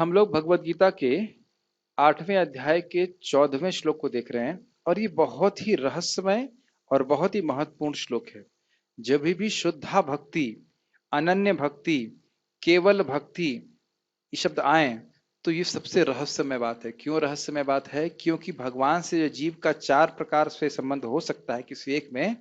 हम लोग भगवत गीता के 8वें अध्याय के 14वें श्लोक को देख रहे हैं और ये बहुत ही रहस्यमय और बहुत ही महत्वपूर्ण श्लोक है। जब भी शुद्धा भक्ति, अनन्य भक्ति, केवल भक्ति ये शब्द आए तो ये सबसे रहस्यमय बात है। क्यों रहस्यमय बात है? क्योंकि भगवान से जो जीव का 4 प्रकार से संबंध हो सकता है किसी एक में,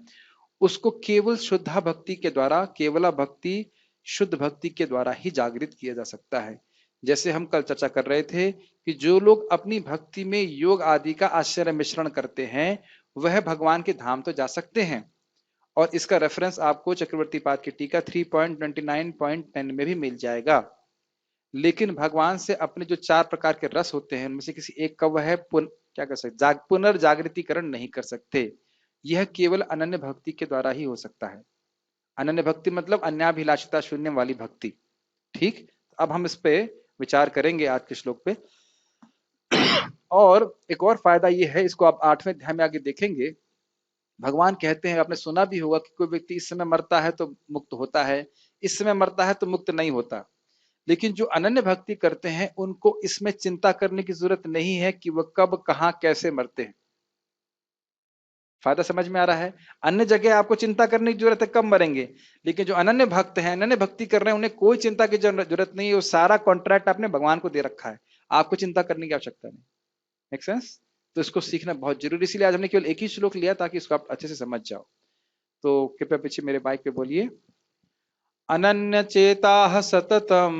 उसको केवल शुद्धा भक्ति के द्वारा, केवला भक्ति, शुद्ध भक्ति के द्वारा ही जागृत किया जा सकता है। जैसे हम कल चर्चा कर रहे थे कि जो लोग अपनी भक्ति में योग आदि का आश्चर्य मिश्रण करते हैं वह भगवान के धाम तो जा सकते हैं। और इसका रेफरेंस आपको चक्रवर्ती पाद की टीका 3.29.10 में भी मिल जाएगा। लेकिन भगवान से अपने जो 4 प्रकार के रस होते हैं उनमें से किसी एक का वह क्या कर सकते, पुनर्जागृतिकरण नहीं कर सकते। यह केवल अनन्य भक्ति के द्वारा ही हो सकता है। अनन्य भक्ति मतलब अन्याभिलाषिता शून्य वाली भक्ति। ठीक, अब हम इस पे विचार करेंगे आज के श्लोक पे। और एक और फायदा यह है, इसको आप 8वें अध्याय में आगे देखेंगे। भगवान कहते हैं, आपने सुना भी होगा कि कोई व्यक्ति इस समय मरता है तो मुक्त होता है, इस समय मरता है तो मुक्त नहीं होता। लेकिन जो अनन्य भक्ति करते हैं उनको इसमें चिंता करने की जरूरत नहीं है कि वह कब कहां कैसे मरते हैं। फायदा समझ में आ रहा है? अन्य जगह आपको चिंता करने की जरूरत है कब मरेंगे, लेकिन जो अनन्य भक्त हैं, अनन्य भक्ति कर रहे हैं, उन्हें कोई चिंता की जरूरत नहीं है। वो सारा कॉन्ट्रैक्ट आपने भगवान को दे रखा है, आपको चिंता करने की आवश्यकता नहीं। Make sense? तो इसको सीखना बहुत जरूरी, इसलिए आज हमने केवल एक ही श्लोक लिया ताकि इसको आप अच्छे से समझ जाओ। तो कृपया पीछे मेरे बाइक पे बोलिए, अनन्य चेता सततम,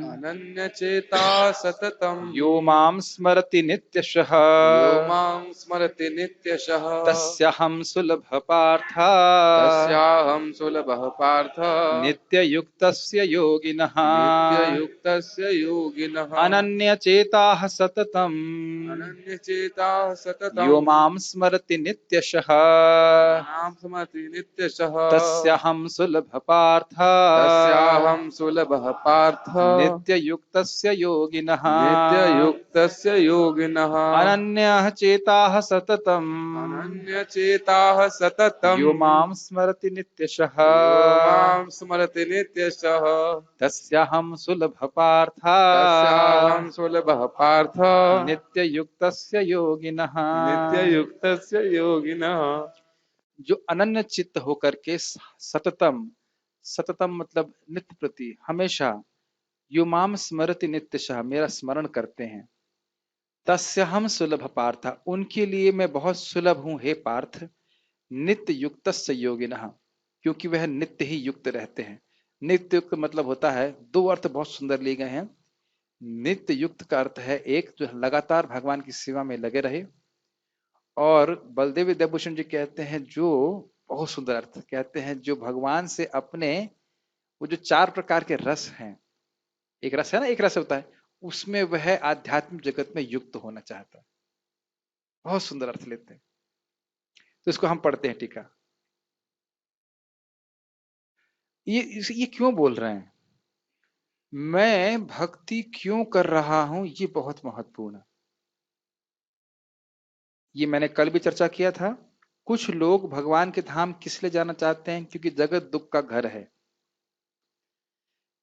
अनन्यचेता सततम् यो माम स्मरति नित्यशः, यो मां स्मरति नित्यशः तस्याहं सुलभ पार्थ, तस्याहं सुलभः पार्थ नित्ययुक्तस्य योगिनः। नित्ययुक्तस्य योगिनः अनन्य चेता सततम, अनन्यचेताः सततं यो माम स्मरति नित्यशः, मां स्मरति नित्यशः तस्याहं सुलभ पार्थ, तस्याहं सुलभः पार्थ नित्ययुक्तस्य योगिनः। नित्ययुक्तस्य योगिनः अनन्य चेता सततम, अनन्यचेताः सततं यो माम स्मरति नित्यशः, यो मां स्मरति नित्यशः तस्याहं सुलभ पार्थ, तस्याहं सुलभः पार्थ नित्ययुक्तस्य योगिनः। नित्ययुक्तस्य योगिनः। जो अनन्य चित्त होकर के सततम, सततम मतलब नित्य प्रति, हमेशा, युमाम स्मरति नित्यशः, मेरा स्मरण करते हैं, तस्यहं सुलभ पार्थ, उनके लिए मैं बहुत सुलभ हूं हे पार्थ, नित्य युक्तस्य योगिनः, क्योंकि वह नित्य ही युक्त रहते हैं। नित्य युक्त मतलब होता है, दो अर्थ बहुत सुंदर लिए गए हैं। नित्य युक्त का अर्थ है एक जो लगातार भगवान की सेवा में लगे रहे, और बलदेव विद्याभूषण जी कहते हैं जो बहुत सुंदर अर्थ कहते हैं, जो भगवान से अपने वो जो 4 प्रकार के रस हैं, एक रस है ना, एक रस होता है, उसमें वह आध्यात्मिक जगत में युक्त होना चाहता है। बहुत सुंदर अर्थ लेते हैं। तो इसको हम पढ़ते हैं टीका। ये क्यों बोल रहे हैं, मैं भक्ति क्यों कर रहा हूं, ये बहुत महत्वपूर्ण है। ये मैंने कल भी चर्चा किया था। कुछ लोग भगवान के धाम किस लिए जाना चाहते हैं? क्योंकि जगत दुख का घर है।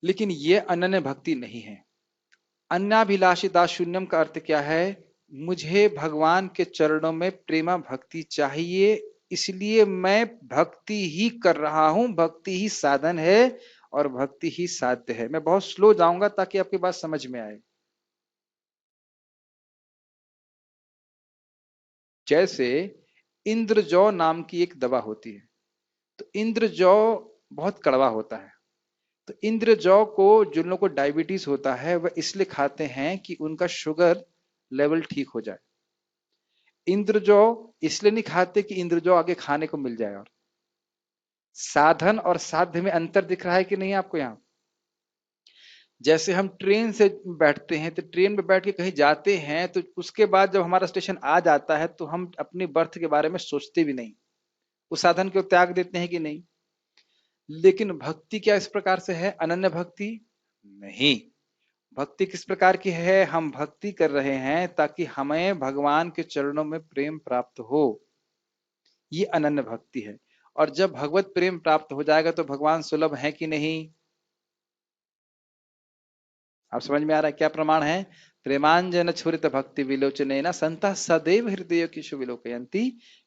लेकिन ये अनन्य भक्ति नहीं है। अन्याभिलाषिता शून्यम का अर्थ क्या है? मुझे भगवान के चरणों में प्रेमा भक्ति चाहिए, इसलिए मैं भक्ति ही कर रहा हूं। भक्ति ही साधन है और भक्ति ही साध्य है। मैं बहुत स्लो जाऊंगा ताकि आपकी बात समझ में आए। जैसे इंद्रजौ नाम की एक दवा होती है, तो इंद्रजौ बहुत कड़वा होता है। तो इंद्रजौ को जिन लोगों को डायबिटीज होता है वह इसलिए खाते हैं कि उनका शुगर लेवल ठीक हो जाए। इंद्रजौ इसलिए नहीं खाते कि इंद्रजौ आगे खाने को मिल जाए। और साधन और साध्य में अंतर दिख रहा है कि नहीं आपको? यहां जैसे हम ट्रेन से बैठते हैं, तो ट्रेन में बैठ के कहीं जाते हैं तो उसके बाद जब हमारा स्टेशन आ जाता है तो हम अपनी बर्थ के बारे में सोचते भी नहीं, उस साधन को त्याग देते हैं कि नहीं? लेकिन भक्ति क्या इस प्रकार से है? अनन्य भक्ति नहीं। भक्ति किस प्रकार की है? हम भक्ति कर रहे हैं ताकि हमें भगवान के चरणों में प्रेम प्राप्त हो, ये अनन्य भक्ति है। और जब भगवत प्रेम प्राप्त हो जाएगा तो भगवान सुलभ है कि नहीं? आप समझ में आ रहा है क्या प्रमाण है? प्रेमांजन छुरित भक्ति विलोचनेन संतः सदैव हृदय किशु विलोकयन्ति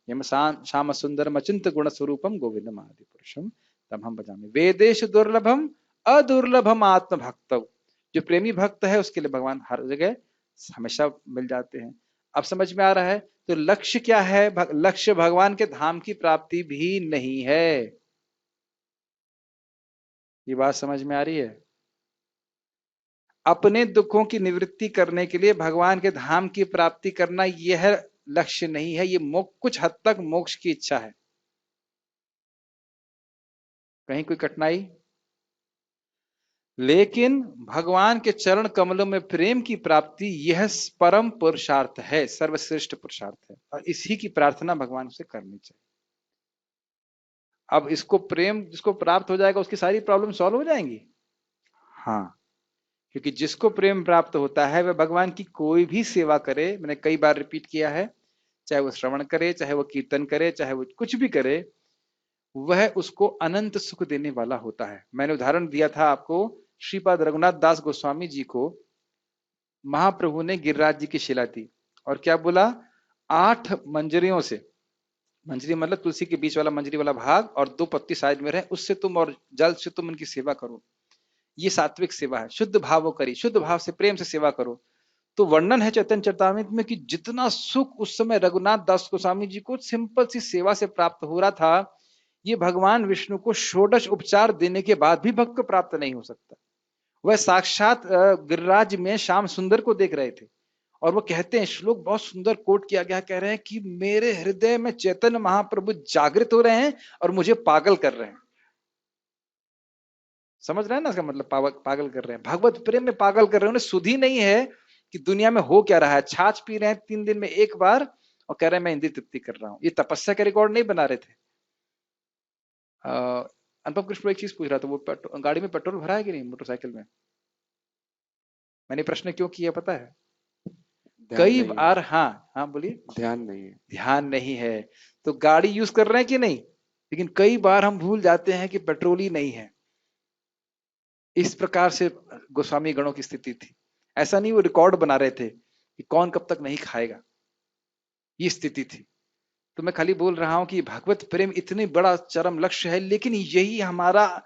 यम श्याम सुंदरम अचिंत गुण स्वरूपम गोविंदम आदि पुरुषम तम हम भजामि वेदेशु दुर्लभम अदुर्लभम आत्म भक्त। जो प्रेमी भक्त है उसके लिए भगवान हर जगह हमेशा मिल जाते हैं। अब समझ में आ रहा है? तो लक्ष्य क्या है? लक्ष्य भगवान के धाम की प्राप्ति भी नहीं है। ये बात समझ में आ रही है? अपने दुखों की निवृत्ति करने के लिए भगवान के धाम की प्राप्ति करना यह लक्ष्य नहीं है। ये कुछ हद तक मोक्ष की इच्छा है। कहीं कोई कठिनाई? लेकिन भगवान के चरण कमलों में प्रेम की प्राप्ति यह परम पुरुषार्थ है, सर्वश्रेष्ठ पुरुषार्थ है, और इसी की प्रार्थना भगवान से करनी चाहिए। अब इसको प्रेम जिसको प्राप्त हो जाएगा उसकी सारी प्रॉब्लम सॉल्व हो जाएंगी। हाँ, क्योंकि जिसको प्रेम प्राप्त होता है वह भगवान की कोई भी सेवा करे, मैंने कई बार रिपीट किया है, चाहे वो श्रवण करे, चाहे वो कीर्तन करे, चाहे वो कुछ भी करे, वह उसको अनंत सुख देने वाला होता है। मैंने उदाहरण दिया था आपको, श्रीपाद रघुनाथ दास गोस्वामी जी को महाप्रभु ने गिरिराज जी की शिला दी और क्या बोला? 8 मंजरियों से, मंजरी मतलब तुलसी के बीच वाला मंजरी वाला भाग, और 2 पत्ती साइड में रहे, उससे तुम और जल से तुम उनकी सेवा करो। ये सात्विक सेवा है। शुद्ध भाव करी, शुद्ध भाव से प्रेम से सेवा करो। तो वर्णन है चैतन्य चरितामृत में कि जितना सुख उस समय रघुनाथ दास गोस्वामी जी को सिंपल सी सेवा से प्राप्त हो रहा था, ये भगवान विष्णु को षोडश उपचार देने के बाद भी भक्त को प्राप्त नहीं हो सकता। वह साक्षात गिरिराज में श्याम सुंदर को देख रहे थे और वो कहते हैं, श्लोक बहुत सुंदर कोट किया गया, कह रहे हैं कि मेरे हृदय में चैतन्य महाप्रभु जागृत हो रहे हैं और मुझे पागल कर रहे हैं। समझ रहे हैं ना इसका मतलब? पागल कर रहे हैं, भगवत प्रेम में पागल कर रहे हैं। उन्हें सुधी नहीं है कि दुनिया में हो क्या रहा है। छाछ पी रहे हैं 3 दिन में एक बार और कह रहे हैं मैं इंद्रिय तृप्ति कर रहा हूं। ये तपस्या के रिकॉर्ड नहीं बना रहे थे। अनुपम कृष्ण एक चीज पूछ रहा था, वो गाड़ी में पेट्रोल भरा है कि नहीं मोटरसाइकिल में? मैंने प्रश्न क्यों किया पता है? कई बार, हाँ हाँ बोलिए। ध्यान नहीं है। ध्यान नहीं है तो गाड़ी यूज कर रहे हैं कि नहीं, लेकिन कई बार हम भूल जाते हैं कि पेट्रोल ही नहीं है। इस प्रकार से गोस्वामी गणों की स्थिति थी। ऐसा नहीं वो रिकॉर्ड बना रहे थे कि कौन कब तक नहीं खाएगा, ये स्थिति थी। तो मैं खाली बोल रहा हूं कि भगवत प्रेम इतनी बड़ा चरम लक्ष्य है, लेकिन यही हमारा,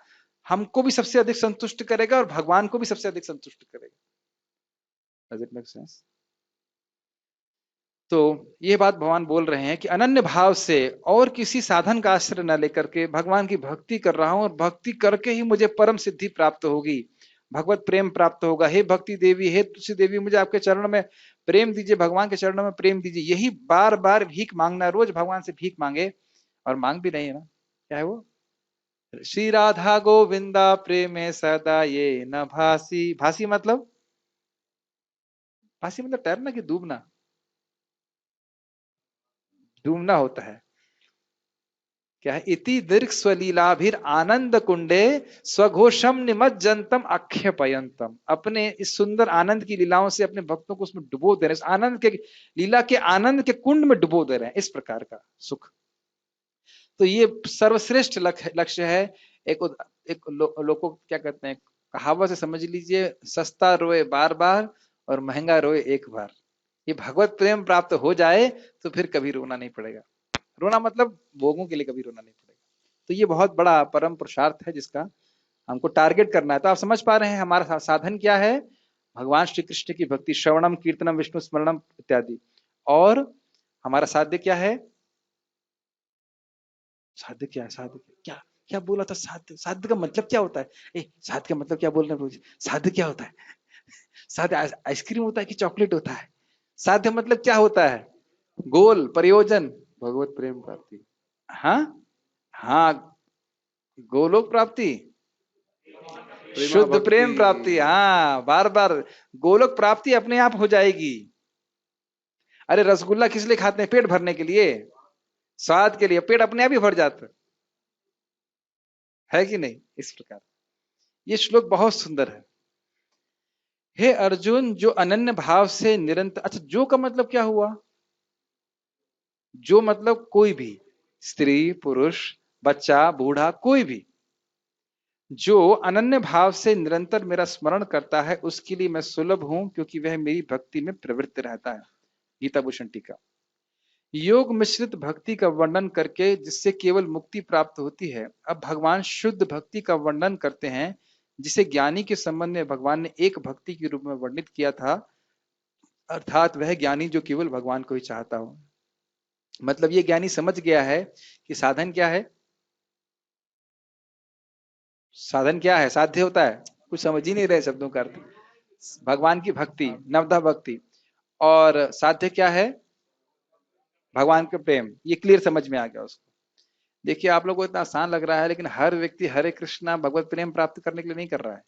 हमको भी सबसे अधिक संतुष्ट करेगा और भगवान को भी सबसे अधिक संतुष्ट करेगा। Does it make sense? तो ये बात भगवान बोल रहे हैं कि अनन्य भाव से और किसी साधन का आश्रय न लेकर के भगवान की भक्ति कर रहा हूं और भक्ति करके ही मुझे परम सिद्धि प्राप्त होगी, भगवत प्रेम प्राप्त होगा। हे भक्ति देवी, हे तुलसी देवी, मुझे आपके चरणों में प्रेम दीजिए, भगवान के चरणों में प्रेम दीजिए। यही बार बार भीख मांगना, रोज भगवान से भीख मांगे, और मांग भी नहीं है ना, क्या है वो? श्री राधा गोविंदा प्रेमे सदा ये न भासी। भासी मतलब, भासी मतलब तैरना कि डूबना? डूबना होता है। क्या है? इति दीर्घ स्वलीलाभिर आनंद कुंडे स्वघोषम निमज्जनतम अक्षयपयंतम। अपने इस सुंदर आनंद की लीलाओं से अपने भक्तों को उसमें डुबो दे रहे हैं, आनंद के लीला के आनंद के कुंड में डुबो दे रहे हैं, इस प्रकार का सुख। तो ये सर्वश्रेष्ठ लक्ष्य है। एक लोगों क्या कहते हैं, कहावत से समझ लीजिए, सस्ता रोए बार बार और महंगा रोए एक बार। ये भगवत प्रेम प्राप्त हो जाए तो फिर कभी रोना नहीं पड़ेगा। रोना मतलब भोगों के लिए कभी रोना नहीं पड़ेगा। तो ये बहुत बड़ा परम पुरुषार्थ है जिसका हमको टारगेट करना है। तो आप समझ पा रहे हैं हमारा साधन क्या है? भगवान श्री कृष्ण की भक्ति, श्रवणम कीर्तनम विष्णु स्मरणम इत्यादि। और हमारा साध्य क्या है? साध्य क्या है? साध्य क्या क्या बोला था? साध्य, साध्य का मतलब क्या होता है? साध्य का मतलब क्या बोल रहे हैं रोज? साध्य क्या होता है? साध्य आइसक्रीम होता है कि चॉकलेट होता है? साध्य मतलब क्या होता है? गोल, प्रयोजन, भगवत प्रेम प्राप्ति। हाँ हाँ, गोलोक प्राप्ति, शुद्ध प्रेम प्राप्ति। हाँ, बार बार गोलोक प्राप्ति अपने आप हो जाएगी। अरे रसगुल्ला किस लिए खाते हैं? पेट भरने के लिए, स्वाद के लिए। पेट अपने आप ही भर जाता है कि नहीं? इस प्रकार ये श्लोक बहुत सुंदर है। हे अर्जुन, जो अनन्य भाव से निरंतर, अच्छा जो का मतलब क्या हुआ? जो मतलब कोई भी, स्त्री पुरुष बच्चा बूढ़ा कोई भी, जो अनन्य भाव से निरंतर मेरा स्मरण करता है उसके लिए मैं सुलभ हूं, क्योंकि वह मेरी भक्ति में प्रवृत्त रहता है। गीता भूषण टीका। योग मिश्रित भक्ति का वर्णन करके जिससे केवल मुक्ति प्राप्त होती है, अब भगवान शुद्ध भक्ति का वर्णन करते हैं, जिसे ज्ञानी के संबंध में भगवान ने एक भक्ति के रूप में वर्णित किया था, अर्थात वह ज्ञानी जो केवल भगवान को ही चाहता हो। मतलब ये ज्ञानी समझ गया है कि साधन क्या है, साधन क्या है, साध्य होता है, कुछ समझ ही नहीं रहे शब्दों का अर्थ। भगवान की भक्ति, नवधा भक्ति, और साध्य क्या है, भगवान का प्रेम। ये क्लियर समझ में आ गया उसको। देखिए आप लोगों को इतना आसान लग रहा है, लेकिन हर व्यक्ति हरे कृष्णा भगवत प्रेम प्राप्त करने के लिए नहीं कर रहा है।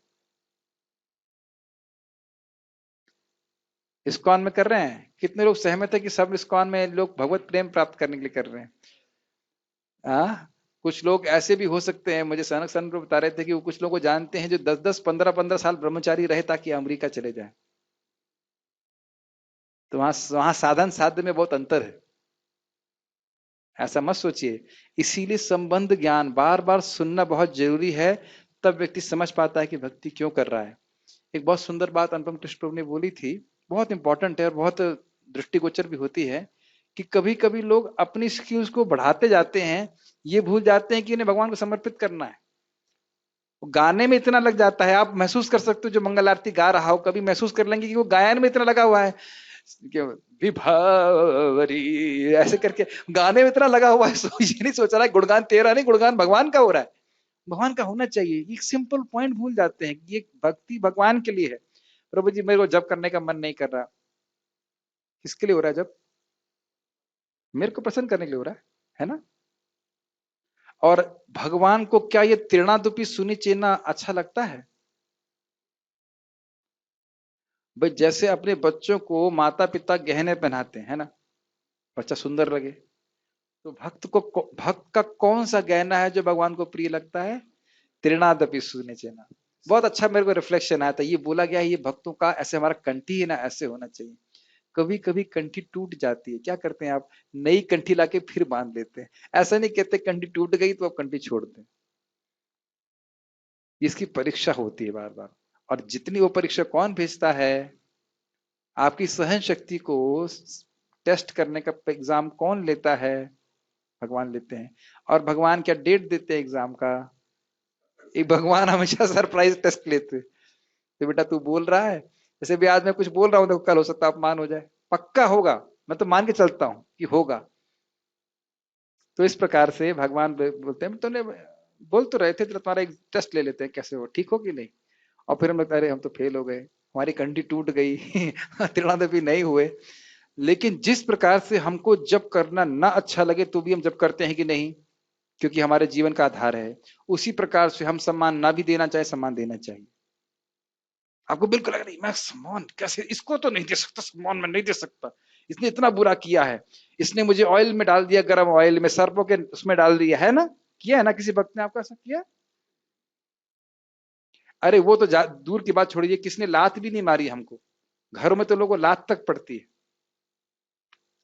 इस्कॉन में कर रहे हैं, कितने लोग सहमत है कि सब इस्कॉन में लोग भगवत प्रेम प्राप्त करने के लिए कर रहे हैं? कुछ लोग ऐसे भी हो सकते हैं, मुझे सनक सन बता रहे थे कि वो कुछ लोगों को जानते हैं जो 10-10 15-15 साल ब्रह्मचारी रहे ताकि अमेरिका चले जाए। तो वहां साधन साध्य में बहुत अंतर है, ऐसा मत सोचिए। इसीलिए संबंध ज्ञान बार बार सुनना बहुत जरूरी है, तब व्यक्ति समझ पाता है कि भक्ति क्यों कर रहा है। एक बहुत सुंदर बात अनुपम कृष्ण प्रभु ने बोली थी, बहुत इंपॉर्टेंट है और बहुत दृष्टिगोचर भी होती है, कि कभी कभी लोग अपनी स्किल्स को बढ़ाते जाते हैं, ये भूल जाते हैं कि इन्हें भगवान को समर्पित करना है। गाने में इतना लग जाता है, आप महसूस कर सकते हो, जो मंगल आरती गा रहा हो कभी महसूस कर लेंगे कि वो गायन में इतना लगा हुआ है, विभावरी ऐसे करके गाने में इतना लगा हुआ है, ये नहीं सोच रहा है गुणगान तेरा नहीं, गुणगान भगवान का हो रहा है। भगवान का होना चाहिए, एक सिंपल पॉइंट भूल जाते हैं कि ये भक्ति भगवान के लिए है। प्रभु जी मेरे को जब करने का मन नहीं कर रहा, किसके लिए हो रहा है जब? मेरे को प्रसन्न करने के लिए हो रहा है ना? और भगवान को क्या ये तीर्णादुपी सुनी चेना अच्छा लगता है? भाई जैसे अपने बच्चों को माता पिता गहने पहनाते हैं ना, बच्चा सुंदर लगे, तो भक्त का कौन सा गहना है जो भगवान को प्रिय लगता है? त्रिनादपि सुने चेना। बहुत अच्छा मेरे को रिफ्लेक्शन आया था, ये बोला गया है ये भक्तों का, ऐसे हमारा कंठी है ना ऐसे होना चाहिए। कभी कभी कंठी टूट जाती है, क्या करते हैं आप? नई कंठी लाके फिर बांध देते हैं। ऐसा नहीं कहते कंठी टूट गई तो आप कंठी छोड़ दें, इसकी परीक्षा होती है बार बार। और जितनी वो परीक्षा कौन भेजता है, आपकी सहन शक्ति को टेस्ट करने का एग्जाम कौन लेता है? भगवान लेते हैं। और भगवान क्या डेट देते हैं एग्जाम का? एक भगवान हमेशा सरप्राइज टेस्ट लेते हैं। तो बेटा तू बोल रहा है, जैसे भी आज मैं कुछ बोल रहा हूं तो कल हो सकता है अपमान हो जाए, पक्का होगा, मैं तो मान के चलता हूं कि होगा। तो इस प्रकार से भगवान बोलते हैं, तुमने बोल तो रहे थे, तो तुम्हारा एक टेस्ट ले लेते हैं कैसे हो, ठीक हो कि नहीं। और फिर हम लगता है अरे हम तो फेल हो गए, हमारी कंठी टूट गई त्रिनादपि नहीं हुए। लेकिन जिस प्रकार से हमको जब करना ना अच्छा लगे तो भी हम जब करते हैं कि नहीं, क्योंकि हमारे जीवन का आधार है, उसी प्रकार से हम सम्मान ना भी देना चाहे सम्मान देना चाहिए। आपको बिल्कुल लग रही मैं सम्मान कैसे, इसको तो नहीं दे सकता, सम्मान में नहीं दे सकता, इसने इतना बुरा किया है, इसने मुझे ऑयल में डाल दिया, गर्म ऑयल में सर्पों के उसमें डाल दिया है ना, किया है ना किसी भक्त ने आपका ऐसा किया? अरे वो तो दूर की बात छोड़िए, किसने लात भी नहीं मारी हमको, घरों में तो लोगों को लात तक पड़ती है,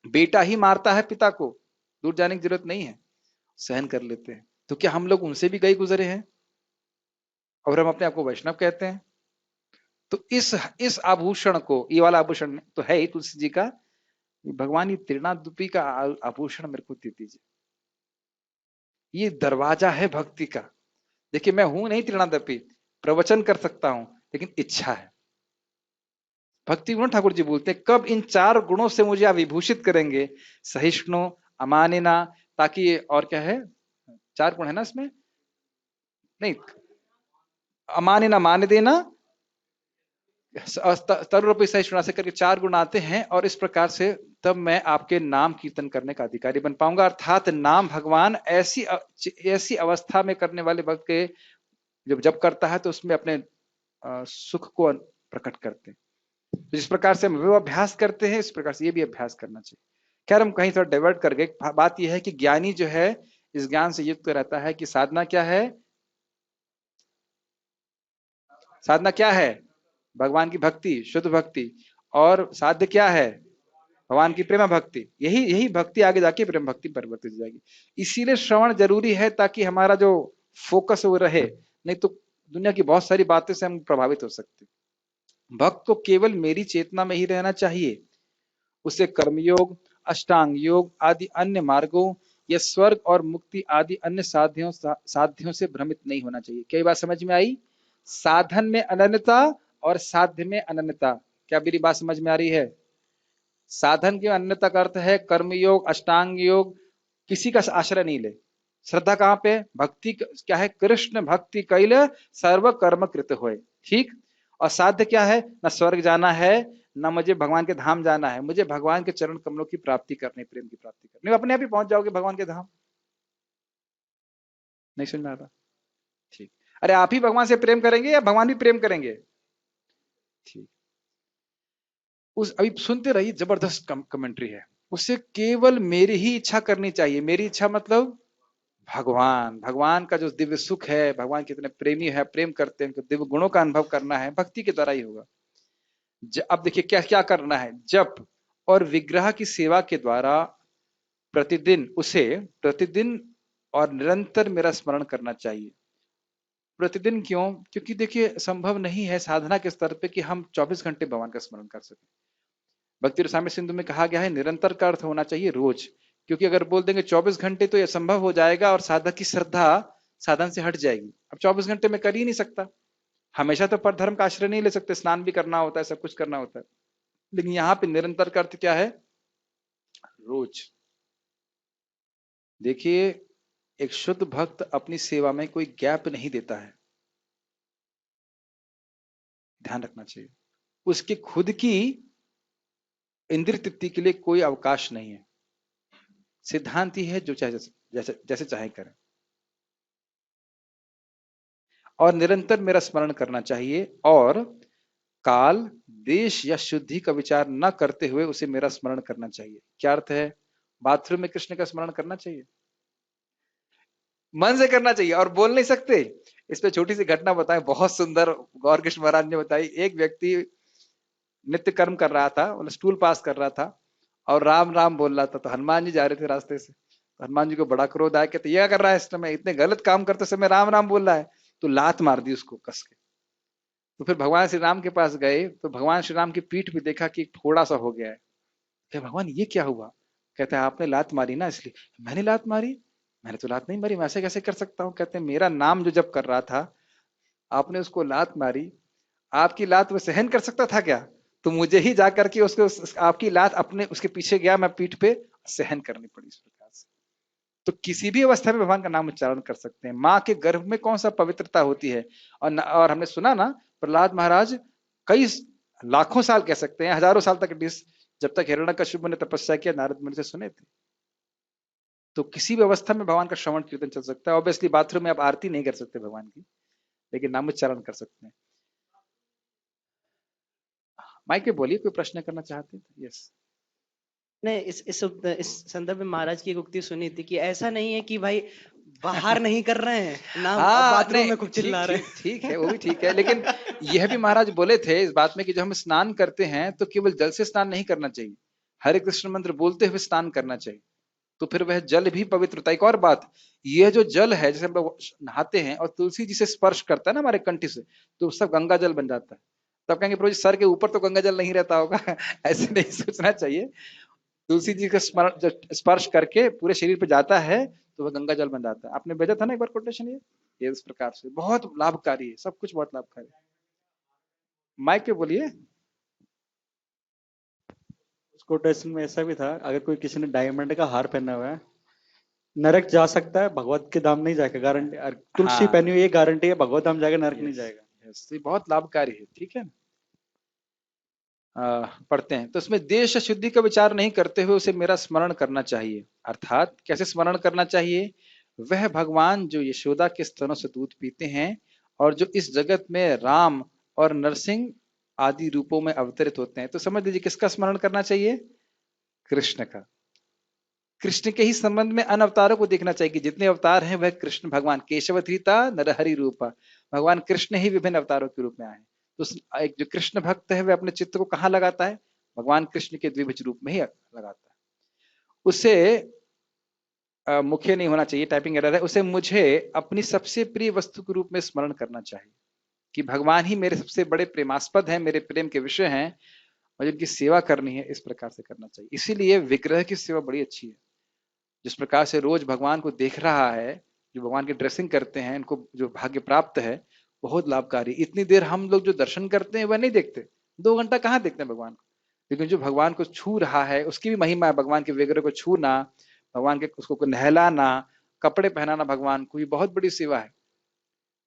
बेटा ही मारता है पिता को, दूर जाने की जरूरत नहीं है, सहन कर लेते हैं। तो क्या हम लोग उनसे भी गए गुजरे हैं और हम अपने आप को वैष्णव कहते हैं? तो इस आभूषण को, ये वाला आभूषण तो है ही तुलसी जी का, भगवान ये त्रिनादुपी का आभूषण मेरे को दे दीजिए, ये दरवाजा है भक्ति का। देखिए मैं हूं नहीं त्रिनादपी, प्रवचन कर सकता हूं, लेकिन इच्छा है। भक्ति गुण ठाकुर जी बोलते हैं, कब इन 4 गुणों से मुझे आप विभूषित करेंगे, सहिष्णु, अमानिना, ताकि और क्या है, 4 गुण है ना इसमें, नहीं, अमानिना मान देना, तरुपी सहिष्णुता से करके 4 गुण आते हैं, और इस प्रकार से तब मैं आपके नाम कीर्तन करने का अधिकारी बन पाऊंगा। अर्थात नाम भगवान ऐसी अवस्था में करने वाले भक्त के जब करता है तो उसमें अपने सुख को प्रकट करते हैं। तो जिस प्रकार से हम वो अभ्यास करते हैं, इस प्रकार से ये भी अभ्यास करना चाहिए। खैर हम कहीं थोड़ा डाइवर्ट कर गए। बात यह है कि ज्ञानी जो है इस ज्ञान से युक्त रहता है कि साधना क्या है, साधना क्या है, भगवान की भक्ति, शुद्ध भक्ति, और साध्य क्या है, भगवान की प्रेम भक्ति। यही यही भक्ति आगे जाके प्रेम भक्ति परिवर्तित हो जाएगी। इसीलिए श्रवण जरूरी है, ताकि हमारा जो फोकस है वो रहे, नहीं तो दुनिया की बहुत सारी बातें से हम प्रभावित हो सकते हैं। भक्त को केवल मेरी चेतना में ही रहना चाहिए, उसे कर्मयोग, अष्टांग योग आदि अन्य मार्गों या स्वर्ग और मुक्ति आदि अन्य साध्यों से भ्रमित नहीं होना चाहिए। क्या ये बात समझ में आई? साधन में अनन्यता और साध्य में अनन्यता। क्या मेरी बात समझ में आ रही है? साधन की अनन्यता का अर्थ है कर्म योग, अष्टांग योग, किसी का आश्रय नहीं ले। श्रद्धा कहाँ पे? भक्ति क्या है? कृष्ण भक्ति कैल सर्व कर्म कृत होए। ठीक। और साध्य क्या है? न स्वर्ग जाना है, न मुझे भगवान के धाम जाना है, मुझे भगवान के चरण कमलों की प्राप्ति करनी, प्रेम की प्राप्ति करनी, अपने आप ही पहुंच जाओगे भगवान के धाम। नहीं समझ में आ रहा? ठीक। अरे आप ही भगवान से प्रेम करेंगे या भगवान भी प्रेम करेंगे? ठीक। उस अभी सुनते रहिए, जबरदस्त कमेंट्री है। उसे केवल मेरी ही इच्छा करनी चाहिए। मेरी इच्छा मतलब भगवान, भगवान का जो दिव्य सुख है, भगवान कितने प्रेमी है, प्रेम करते हैं, दिव्य गुणों का अनुभव करना है, भक्ति के द्वारा ही होगा। अब देखिए क्या क्या करना है। जप और विग्रह की सेवा के द्वारा प्रतिदिन और निरंतर मेरा स्मरण करना चाहिए। प्रतिदिन क्यों? क्योंकि देखिए संभव नहीं है साधना के स्तर पे कि हम 24 घंटे भगवान का स्मरण कर सकें। भक्ति रसामृत सिंधु में कहा गया है निरंतर का अर्थ होना चाहिए रोज। क्योंकि अगर बोल देंगे 24 घंटे तो यह संभव हो जाएगा और साधक की श्रद्धा साधन से हट जाएगी। अब 24 घंटे में कर ही नहीं सकता, हमेशा तो पर धर्म का आश्रय नहीं ले सकते, स्नान भी करना होता है, सब कुछ करना होता है। लेकिन यहाँ पे निरंतर का अर्थ क्या है? रोज। देखिए एक शुद्ध भक्त अपनी सेवा में कोई गैप नहीं देता है, ध्यान रखना चाहिए। उसकी खुद की इंद्रिय तृप्ति के लिए कोई अवकाश नहीं है। सिद्धांत ही है जो चाहे जैसे जैसे चाहे करें। और निरंतर मेरा स्मरण करना चाहिए और काल, देश या शुद्धि का विचार न करते हुए उसे मेरा स्मरण करना चाहिए। क्या अर्थ है? बाथरूम में कृष्ण का स्मरण करना चाहिए, मन से करना चाहिए और बोल नहीं सकते। इस पे छोटी सी घटना बताएं, बहुत सुंदर गौर कृष्ण महाराज ने बताई। एक व्यक्ति नित्य कर्म कर रहा था, मतलब स्टूल पास कर रहा था और राम राम बोल रहा था। तो हनुमान जी जा रहे थे रास्ते से, तो हनुमान जी को बड़ा क्रोध आया, कहते ये कर रहा है इस समय, इतने गलत काम करते समय राम राम बोल रहा है। तो लात मार दी उसको कस के। तो फिर भगवान श्री राम के पास गए तो भगवान श्री राम की पीठ पे देखा कि थोड़ा सा हो गया है। क्या भगवान ये क्या हुआ? कहते हैं आपने लात मारी ना इसलिए। मैंने लात मारी? मैंने तो लात नहीं मारी, मैं ऐसे कैसे कर सकता हूँ? कहते हैं मेरा नाम जो जप कर रहा था, आपने उसको लात मारी, आपकी लात वो सहन कर सकता था क्या? तो मुझे ही जाकर के उसको आपकी लात अपने उसके पीछे गया, मैं पीठ पे सहन करनी पड़ी इस प्रकार से। तो किसी भी अवस्था में भगवान का नाम उच्चारण कर सकते हैं। माँ के गर्भ में कौन सा पवित्रता होती है। और हमने सुना ना प्रहलाद महाराज कई लाखों साल कह सकते हैं, हजारों साल तक जब तक हिरण्यकश्यप ने तपस्या किया, नारद मुनि से सुने थे। तो किसी भी अवस्था में भगवान का श्रवण कीर्तन चल सकता है। ऑब्वियसली बाथरूम में आप आरती नहीं कर सकते भगवान की, लेकिन नामोच्चारण कर सकते हैं। माइक पे बोलिए, कोई प्रश्न करना चाहते हैं? यस। ने इस संदर्भ में महाराज की एक उक्ति सुनी थी कि ऐसा नहीं है कि भाई बाहर नहीं कर रहे हैं नाम, बाथरूम में खूब चिल्ला रहे हैं। ठीक है, वो भी ठीक है, लेकिन यह भी महाराज बोले थे इस बात में कि जब हम स्नान करते हैं तो केवल जल से स्नान नहीं करना चाहिए, हरे कृष्ण मंत्र बोलते हुए स्नान करना चाहिए। तो फिर वह जल भी पवित्र होता है। एक और बात, यह जो जल है जैसे हम लोग नहाते हैं और तुलसी जी से स्पर्श करता है ना हमारे कंठ से, तो सब गंगा जल बन जाता है। तब कहेंगे प्रभु जी सर के ऊपर तो गंगा जल नहीं रहता होगा ऐसे नहीं सोचना चाहिए। तुलसी जी का स्मरण जब स्पर्श करके पूरे शरीर पे जाता है तो वह गंगा जल बन जाता है। आपने भेजा था ना एक बार कोटेशन, ये इस प्रकार से बहुत लाभकारी है, सब कुछ बहुत लाभकारी है। माइक पे बोलिए। उस कोटेशन में ऐसा भी था, अगर कोई किसी ने डायमंड का हार पहना हुआ है नरक जा सकता है, भगवत के धाम नहीं जाएगा, गारंटी। तुलसी पहनी हुई है, गारंटी है भगवत धाम जाएगा, नरक नहीं जाएगा। ये बहुत लाभकारी है, ठीक है। पढ़ते हैं तो इसमें देश शुद्धि का विचार नहीं करते हुए उसे मेरा स्मरण करना चाहिए। अर्थात कैसे स्मरण करना चाहिए? वह भगवान जो यशोदा के स्तनों से दूध पीते हैं और जो इस जगत में राम और नरसिंह आदि रूपों में अवतरित होते हैं। तो समझ लीजिए किसका स्मरण करना चाहिए? कृष्ण का। कृष्ण के ही संबंध में अन्य अवतारों को देखना चाहिए कि जितने अवतार हैं वह कृष्ण भगवान केशव धृता नरहरि रूपा, भगवान कृष्ण ही विभिन्न अवतारों के रूप में आए। तो एक जो कृष्ण भक्त है वह अपने चित्त को कहाँ लगाता है? भगवान कृष्ण के द्विभुज रूप में ही लगाता है। उसे मुख्य नहीं होना चाहिए, टाइपिंग एरर है। उसे मुझे अपनी सबसे प्रिय वस्तु के रूप में स्मरण करना चाहिए। कि भगवान ही मेरे सबसे बड़े प्रेमास्पद हैं, मेरे प्रेम के विषय हैं, और जिनकी सेवा करनी है इस प्रकार से करना चाहिए। इसीलिए विग्रह की सेवा बड़ी अच्छी है। जिस प्रकार से रोज भगवान को देख रहा है, जो भगवान की ड्रेसिंग करते हैं, इनको जो भाग्य प्राप्त है, बहुत लाभकारी। इतनी देर हम लोग जो दर्शन करते हैं वह नहीं देखते, 2 घंटा कहाँ देखते हैं भगवान को, लेकिन जो भगवान को छू रहा है उसकी भी महिमा है। भगवान के विग्रह को छूना, भगवान के उसको नहलाना, कपड़े पहनाना भगवान को, ये बहुत बड़ी सेवा है।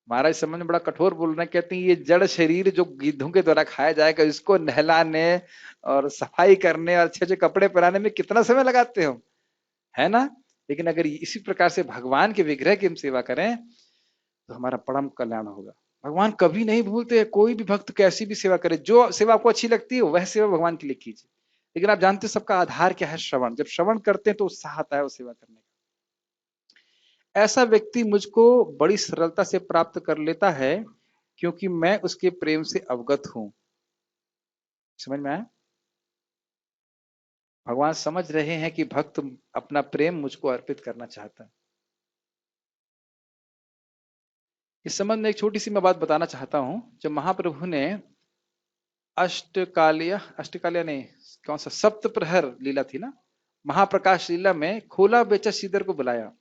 महाराज समझ में बड़ा कठोर बोल रहे हैं, कहते हैं ये जड़ शरीर जो गिद्धों के द्वारा खाया जाएगा, इसको नहलाने और सफाई करने और अच्छे अच्छे कपड़े पहनाने में कितना समय लगाते हो, है ना। लेकिन अगर इसी प्रकार से भगवान के विग्रह की हम सेवा करें तो हमारा परम कल्याण होगा। भगवान कभी नहीं भूलते। कोई भी भक्त कैसी भी सेवा करे, जो सेवा आपको अच्छी लगती है वह सेवा भगवान के लिए कीजिए। लेकिन आप जानते हैं सबका आधार क्या है? श्रवण। जब श्रवण करते हैं तो उत्साह आता है वो सेवा करने का। ऐसा व्यक्ति मुझको बड़ी सरलता से प्राप्त कर लेता है, क्योंकि मैं उसके प्रेम से अवगत हूं। समझ में आया? भगवान समझ रहे हैं कि भक्त अपना प्रेम मुझको अर्पित करना चाहता है। इस संबंध में एक छोटी सी मैं बात बताना चाहता हूं। जब महाप्रभु ने अष्टकालिया नहीं, कौन सा सप्त प्रहर लीला थी ना, महाप्रकाश लीला में खोला बेचा श्रीधर को बुलाया।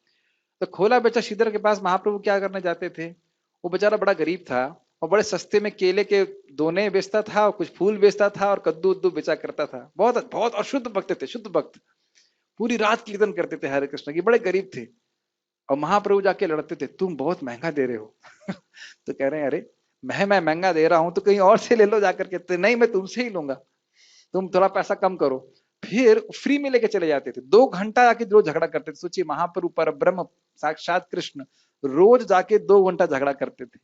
तो खोला बेचा श्रीधर के पास महाप्रभु क्या करने जाते थे? वो बेचारा बड़ा गरीब था और बड़े सस्ते में केले के दोने बेचता था और कुछ फूल बेचता था और कद्दू उद्दू बेचा करता था। बहुत बहुत अशुद्ध भक्त थे, शुद्ध भक्त। पूरी रात कीर्तन करते थे हरे कृष्ण की, बड़े गरीब थे। और महाप्रभु जाके लड़ते थे, तुम बहुत महंगा दे रहे हो। तो कह रहे हैं अरे मैं महंगा दे रहा हूं तो कहीं और से ले लो जाकर के। तो नहीं, मैं तुमसे ही लूंगा, तुम थोड़ा पैसा कम करो। फिर फ्री में लेके चले जाते थे। 2 घंटा आके रोज झगड़ा करते थे। सोचिए, महाप्रभु पर ब्रह्म साक्षात कृष्ण रोज जाके 2 घंटा झगड़ा करते थे।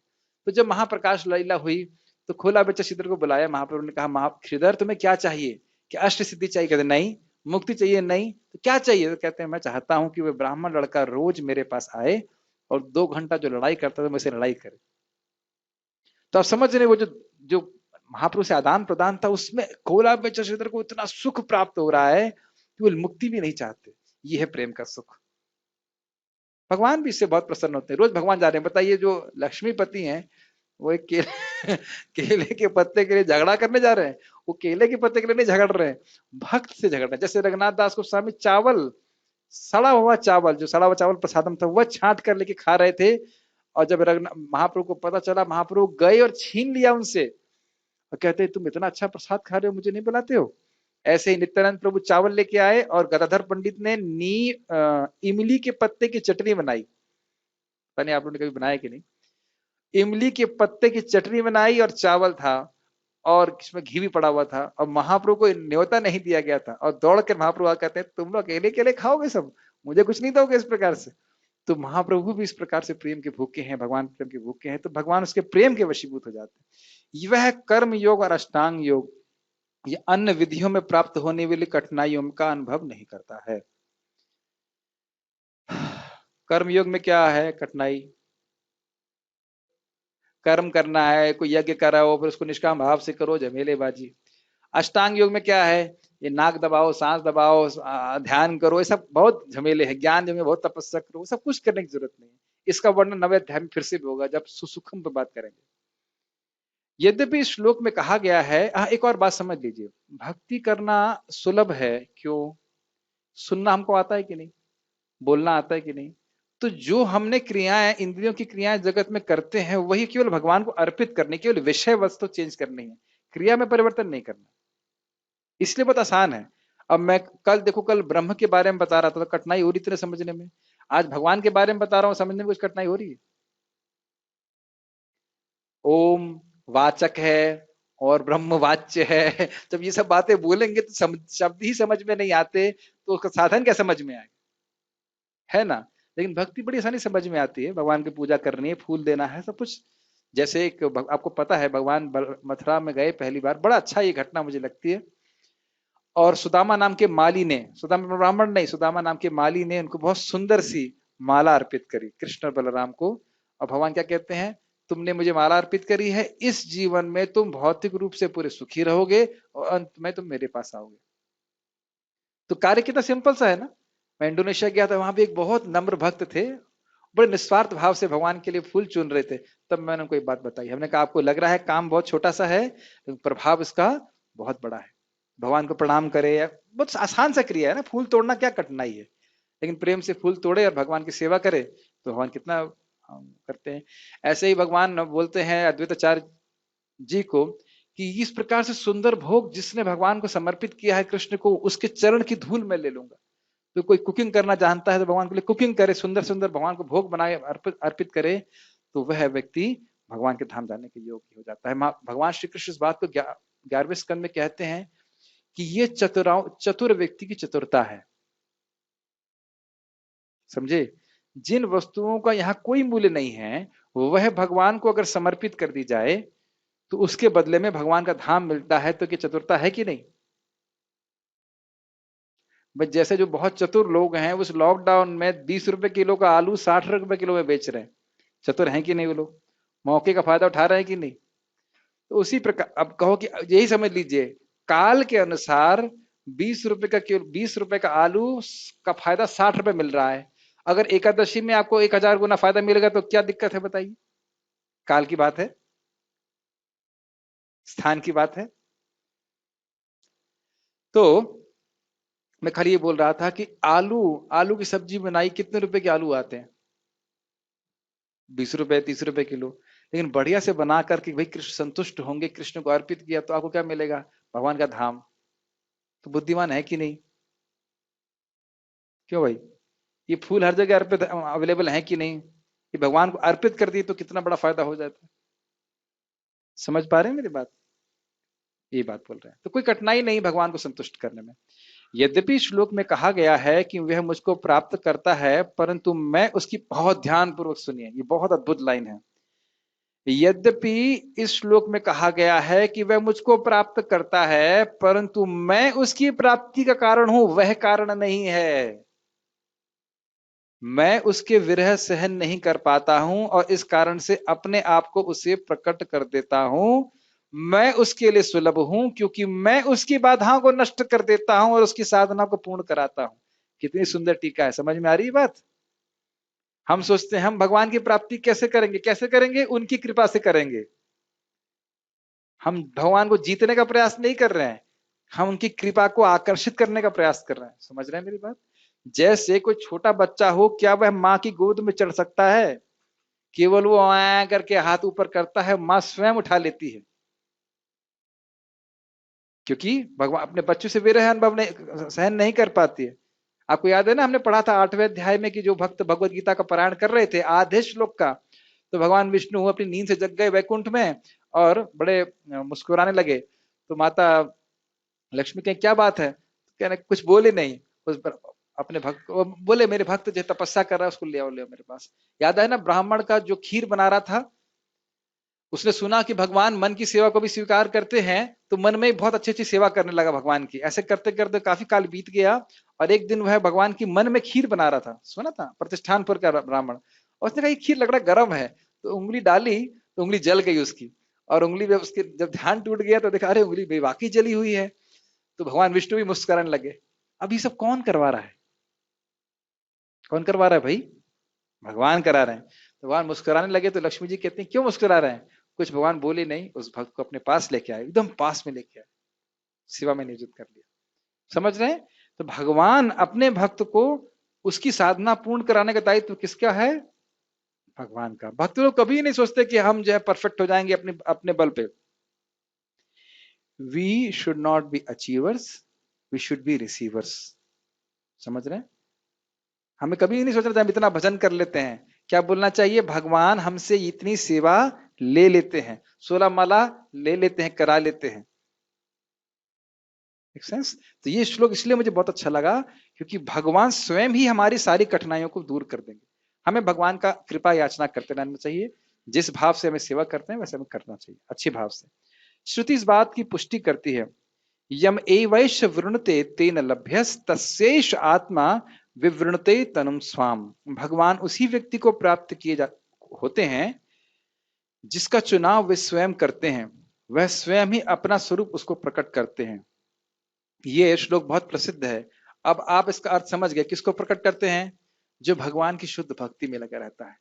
तो जब महाप्रकाश लीला हुई तो खोला बेचा श्रीधर को बुलाया। महाप्रभु ने कहा, श्रीधर तुम्हें क्या चाहिए? कि अष्ट सिद्धि चाहिए? कहते नहीं। मुक्ति चाहिए? नहीं। तो क्या चाहिए? तो कहते हैं मैं चाहता हूं कि वह ब्राह्मण लड़का रोज मेरे पास आए और 2 घंटा जो लड़ाई करता था मुझसे लड़ाई करे। तो आप समझ रहे, वो जो महाप्रभु से आदान प्रदान था, उसमें खोला बेचा श्रीधर को इतना सुख प्राप्त हो रहा है कि वो मुक्ति भी नहीं चाहते। ये है प्रेम का सुख। भगवान भी इससे बहुत प्रसन्न होते हैं। रोज भगवान जा रहे हैं। बताइए, जो लक्ष्मीपति हैं वो एक केले के पत्ते के लिए झगड़ा करने जा रहे हैं। वो केले के पत्ते के लिए नहीं झगड़ रहे हैं, भक्त से झगड़ रहे हैं। जैसे रघुनाथ दास गोस्वामी चावल, सड़ा हुआ चावल, जो सड़ा हुआ चावल प्रसादम था, वह छांट कर लेके खा रहे थे। और जब महाप्रभु को पता चला, महाप्रभु गए और छीन लिया उनसे और कहते तुम इतना अच्छा प्रसाद खा रहे हो, मुझे नहीं बुलाते हो। ऐसे ही नित्यानंद प्रभु चावल लेके आए और गदाधर पंडित ने इमली के पत्ते की चटनी बनाई। पता नहीं आप लोगों ने कभी बनाया कि नहीं। इमली के पत्ते की चटनी बनाई और चावल था और इसमें घी भी पड़ा हुआ था, और महाप्रभु को न्योता नहीं दिया गया था। और दौड़ कर महाप्रभु कहते हैं तुम लोग अकेले अकेले खाओगे सब, मुझे कुछ नहीं दोगे इस प्रकार से। तो महाप्रभु भी इस प्रकार से प्रेम के भूखे हैं, भगवान प्रेम के भूखे हैं, तो भगवान उसके प्रेम के वशीभूत हो जाते हैं। वह कर्म योग और अष्टांग योग, ये अन्य विधियों में प्राप्त होने वाली कठिनाइयों का अनुभव नहीं करता है। कर्म योग में क्या है कठिनाई? कर्म करना है, कोई यज्ञ कराओ फिर उसको निष्काम भाव से करो, झमेलेबाजी। अष्टांग योग में क्या है? ये नाक दबाओ, सांस दबाओ, ध्यान करो, ये सब बहुत झमेले हैं। ज्ञान योग में बहुत तपस्या करो, सब कुछ करने की जरूरत नहीं है। इसका वर्णन 9वें अध्याय में फिर से भी होगा जब सुसुखम पर बात करेंगे। यद्यपि श्लोक में कहा गया है, एक और बात समझ लीजिए, भक्ति करना सुलभ है। क्यों? सुनना हमको आता है कि नहीं? बोलना आता है कि नहीं? तो जो हमने क्रियाएं, इंद्रियों की क्रियाएं जगत में करते हैं, वही केवल भगवान को अर्पित करने, केवल विषय वस्तु चेंज करनी है, क्रिया में परिवर्तन नहीं करना। इसलिए बहुत आसान है। अब मैं कल ब्रह्म के बारे में बता रहा था तो कठिनाई हो रही थी समझने में। आज भगवान के बारे में बता रहा हूं, समझने में कुछ कठिनाई हो रही है? ओम वाचक है और ब्रह्म वाच्य है। जब ये सब बातें बोलेंगे तो शब्द ही समझ में नहीं आते, तो उसका साधन क्या समझ में आएगा, है ना। लेकिन भक्ति बड़ी आसानी समझ में आती है। भगवान की पूजा करनी है, फूल देना है, सब कुछ। जैसे एक आपको पता है, भगवान मथुरा में गए पहली बार, बड़ा अच्छा ये घटना मुझे लगती है। और सुदामा नाम के माली ने, सुदामा ब्राह्मण नहीं, सुदामा नाम के माली ने उनको बहुत सुंदर सी माला अर्पित करी, कृष्ण और बलराम को। और भगवान क्या कहते हैं? तुमने मुझे माला अर्पित करी है, इस जीवन में तुम भौतिक रूप से पूरे सुखी रहोगे और अंत में तुम मेरे पास आओगे। तो कार्य कितना सिंपल सा है ना। मैं इंडोनेशिया गया था, वहां भी एक बहुत नम्र भक्त थे, बड़े निस्वार्थ भाव से भगवान के लिए फूल चुन रहे थे। तब मैंने उनको एक बात बताई। हमने कहा आपको लग रहा है काम बहुत छोटा सा है, लेकिन प्रभाव इसका बहुत बड़ा है। भगवान को प्रणाम करे, या बहुत आसान सा क्रिया है ना, फूल तोड़ना क्या कठिनाई है, लेकिन प्रेम से फूल तोड़े और भगवान की सेवा करे तो भगवान कितना करते हैं। ऐसे ही भगवान बोलते हैं अद्वैताचार्य जी को कि इस प्रकार से सुंदर भोग जिसने भगवान को समर्पित किया है कृष्ण को, उसके चरण की धूल मैं ले लूंगा। तो कोई कुकिंग करना जानता है तो भगवान के लिए कुकिंग करे, सुंदर सुंदर भगवान को भोग बनाए, अर्पित करे, तो वह व्यक्ति भगवान के धाम जाने के योग्य हो जाता है। भगवान श्री कृष्ण इस बात को 11वें स्कंद में कहते हैं कि ये चतुर व्यक्ति की चतुरता है। समझे? जिन वस्तुओं का यहाँ कोई मूल्य नहीं है, वह भगवान को अगर समर्पित कर दी जाए तो उसके बदले में भगवान का धाम मिलता है। तो क्या चतुरता है कि नहीं? बस जैसे जो बहुत चतुर लोग हैं उस लॉकडाउन में 20 रुपए किलो का आलू 60 रुपए किलो में बेच रहे हैं, चतुर हैं कि नहीं वो लोग? मौके का फायदा उठा रहे हैं कि नहीं? तो उसी प्रकार अब कहो कि यही समझ लीजिए, काल के अनुसार 20 रुपए का आलू का फायदा 60 रुपए मिल रहा है। अगर एकादशी में आपको 1000 गुना फायदा मिलेगा तो क्या दिक्कत है बताइए? काल की बात है, स्थान की बात है। तो मैं खाली ये बोल रहा था कि आलू की सब्जी बनाई, कितने रुपए के आलू आते हैं? 20 रुपए 30 रुपए किलो। लेकिन बढ़िया से बना करके भाई कृष्ण संतुष्ट होंगे, कृष्ण को अर्पित किया तो आपको क्या मिलेगा? भगवान का धाम। तो बुद्धिमान है कि नहीं? क्यों भाई? ये फूल हर जगह अर्पित अवेलेबल है कि नहीं? ये भगवान को अर्पित कर दिए तो कितना बड़ा फायदा हो जाता है। समझ पा रहे हैं मेरी बात? ये बात बोल रहे हैं। तो कोई कठिनाई नहीं भगवान को संतुष्ट करने में। यद्यपि श्लोक में कहा गया है कि वह मुझको प्राप्त करता है, परंतु मैं उसकी, बहुत ध्यान पूर्वक सुनिए, ये बहुत अद्भुत लाइन है। यद्यपि इस श्लोक में कहा गया है कि वह मुझको प्राप्त करता है, परंतु मैं उसकी प्राप्ति का कारण हूं, वह कारण नहीं है। मैं उसके विरह सहन नहीं कर पाता हूं और इस कारण से अपने आप को उसे प्रकट कर देता हूं। मैं उसके लिए सुलभ हूं क्योंकि मैं उसकी बाधाओं को नष्ट कर देता हूं और उसकी साधना को पूर्ण कराता हूं। कितनी सुंदर टीका है, समझ में आ रही है बात? हम सोचते हैं हम भगवान की प्राप्ति कैसे करेंगे? कैसे करेंगे? उनकी कृपा से करेंगे। हम भगवान को जीतने का प्रयास नहीं कर रहे हैं, हम उनकी कृपा को आकर्षित करने का प्रयास कर रहे हैं। समझ रहे हैं मेरी बात? जैसे कोई छोटा बच्चा हो, क्या वह माँ की गोद में चढ़ सकता है? केवल वो आ करके हाथ ऊपर करता है, माँ स्वयं उठा लेती है, क्योंकि भगवान अपने बच्चों से विरह अनुभव सहन नहीं कर पाती है। आपको याद है ना, हमने पढ़ा था 8वें अध्याय में कि जो भक्त भगवत गीता का पारायण कर रहे थे आधे श्लोक का, तो भगवान विष्णु अपनी नींद से जग गए वैकुंठ में और बड़े मुस्कुराने लगे। तो माता लक्ष्मी कहें क्या बात है? कहने कुछ बोले नहीं, उस अपने भक्त बोले मेरे भक्त जो तपस्या कर रहा है उसको ले आओ मेरे पास। याद है ना, ब्राह्मण का जो खीर बना रहा था, उसने सुना कि भगवान मन की सेवा को भी स्वीकार करते हैं, तो मन में बहुत अच्छी अच्छी सेवा करने लगा भगवान की। ऐसे करते करते काफी काल बीत गया और एक दिन वह भगवान की मन में खीर बना रहा था, सुना था, प्रतिष्ठानपुर का ब्राह्मण। और उसने कहा ये खीर लग रहा गर्म है, तो उंगली डाली तो उंगली जल गई उसकी, और उंगली में उसके जब ध्यान टूट गया तो देखा अरे उंगली वाकई जली हुई है। तो भगवान विष्णु भी मुस्कुराने लगे। अब ये सब कौन करवा रहा है? कौन करवा रहा है भाई? भगवान करा रहे हैं। तो भगवान मुस्कुराने लगे तो लक्ष्मी जी कहती हैं क्यों मुस्कुरा रहे हैं? कुछ भगवान बोले नहीं, उस भक्त को अपने पास लेके आए, एकदम पास में लेके आए, सेवा में नियोजित कर लिया। समझ रहे हैं? तो भगवान अपने भक्त को उसकी साधना पूर्ण कराने का दायित्व किसका है? भगवान का। भक्त लोग कभी नहीं सोचते कि हम जो है परफेक्ट हो जाएंगे अपने अपने बल पे। We should not be achievers, we should be receivers. समझ रहे हैं? हमें कभी नहीं सोचना चाहिए हम इतना भजन कर लेते हैं। क्या बोलना चाहिए? भगवान हमसे इतनी सेवा ले लेते हैं, 16 माला ले लेते हैं, करा लेते हैं। Make sense? तो ये श्लोक इसलिए मुझे बहुत अच्छा लगा क्योंकि भगवान स्वयं ही हमारी सारी कठिनाइयों को दूर कर देंगे। हमें भगवान का कृपा याचना करते रहना चाहिए। जिस भाव से हमें सेवा करते हैं वैसे हमें करना चाहिए, अच्छे भाव से। श्रुति इस बात की पुष्टि करती है, यम एवैष वृणते तेन लभ्यस तस्यैष आत्मा विवृणते तनुम स्वाम। भगवान उसी व्यक्ति को प्राप्त किए होते हैं जिसका चुनाव वे स्वयं करते हैं, वह स्वयं ही अपना स्वरूप उसको प्रकट करते हैं। ये श्लोक बहुत प्रसिद्ध है। अब आप इसका अर्थ समझ गए, किसको प्रकट करते हैं? जो भगवान की शुद्ध भक्ति में लगा रहता है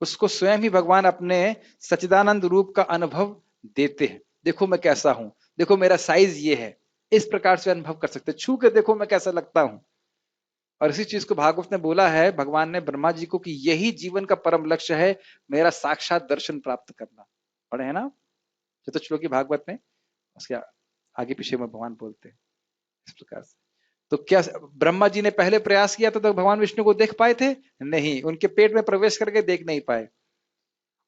उसको स्वयं ही भगवान अपने सच्चिदानंद रूप का अनुभव देते हैं। देखो मैं कैसा हूं, देखो मेरा साइज ये है, इस प्रकार से अनुभव कर सकते हैं। छू के देखो मैं कैसा लगता हूं। और इसी चीज को भागवत ने बोला है, भगवान ने ब्रह्मा जी को, कि यही जीवन का परम लक्ष्य है, मेरा साक्षात दर्शन प्राप्त करना। पढ़े है ना चतुश्लोकी भागवत में, उसके आगे पीछे में भगवान बोलते हैं इस प्रकार से। तो क्या ब्रह्मा जी ने पहले प्रयास किया था तो भगवान विष्णु को देख पाए थे? नहीं, उनके पेट में प्रवेश करके देख नहीं पाए।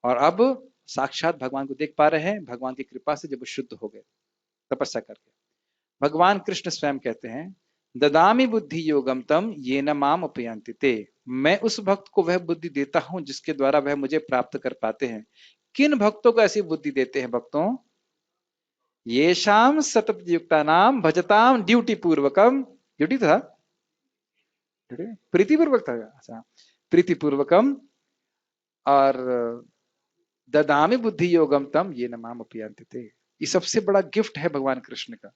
और अब साक्षात भगवान को देख पा रहे हैं, भगवान की कृपा से, जब वो शुद्ध हो गए तपस्या करके। भगवान कृष्ण स्वयं कहते हैं, ददामी बुद्धि योगम तम ये न माम उपयांति ते। मैं उस भक्त को वह बुद्धि देता हूं जिसके द्वारा वह मुझे प्राप्त कर पाते हैं। किन भक्तों को ऐसी बुद्धि देते हैं? भक्तों, ये शाम सतत युक्ता नाम भजताम ड्यूटी पूर्वकम, ड्यूटी था, प्रीति पूर्वक था, अच्छा, प्रीति पूर्वकम, और ददामी बुद्धि योगम तम ये न माम उपयांति ते। ये सबसे बड़ा गिफ्ट है भगवान कृष्ण का।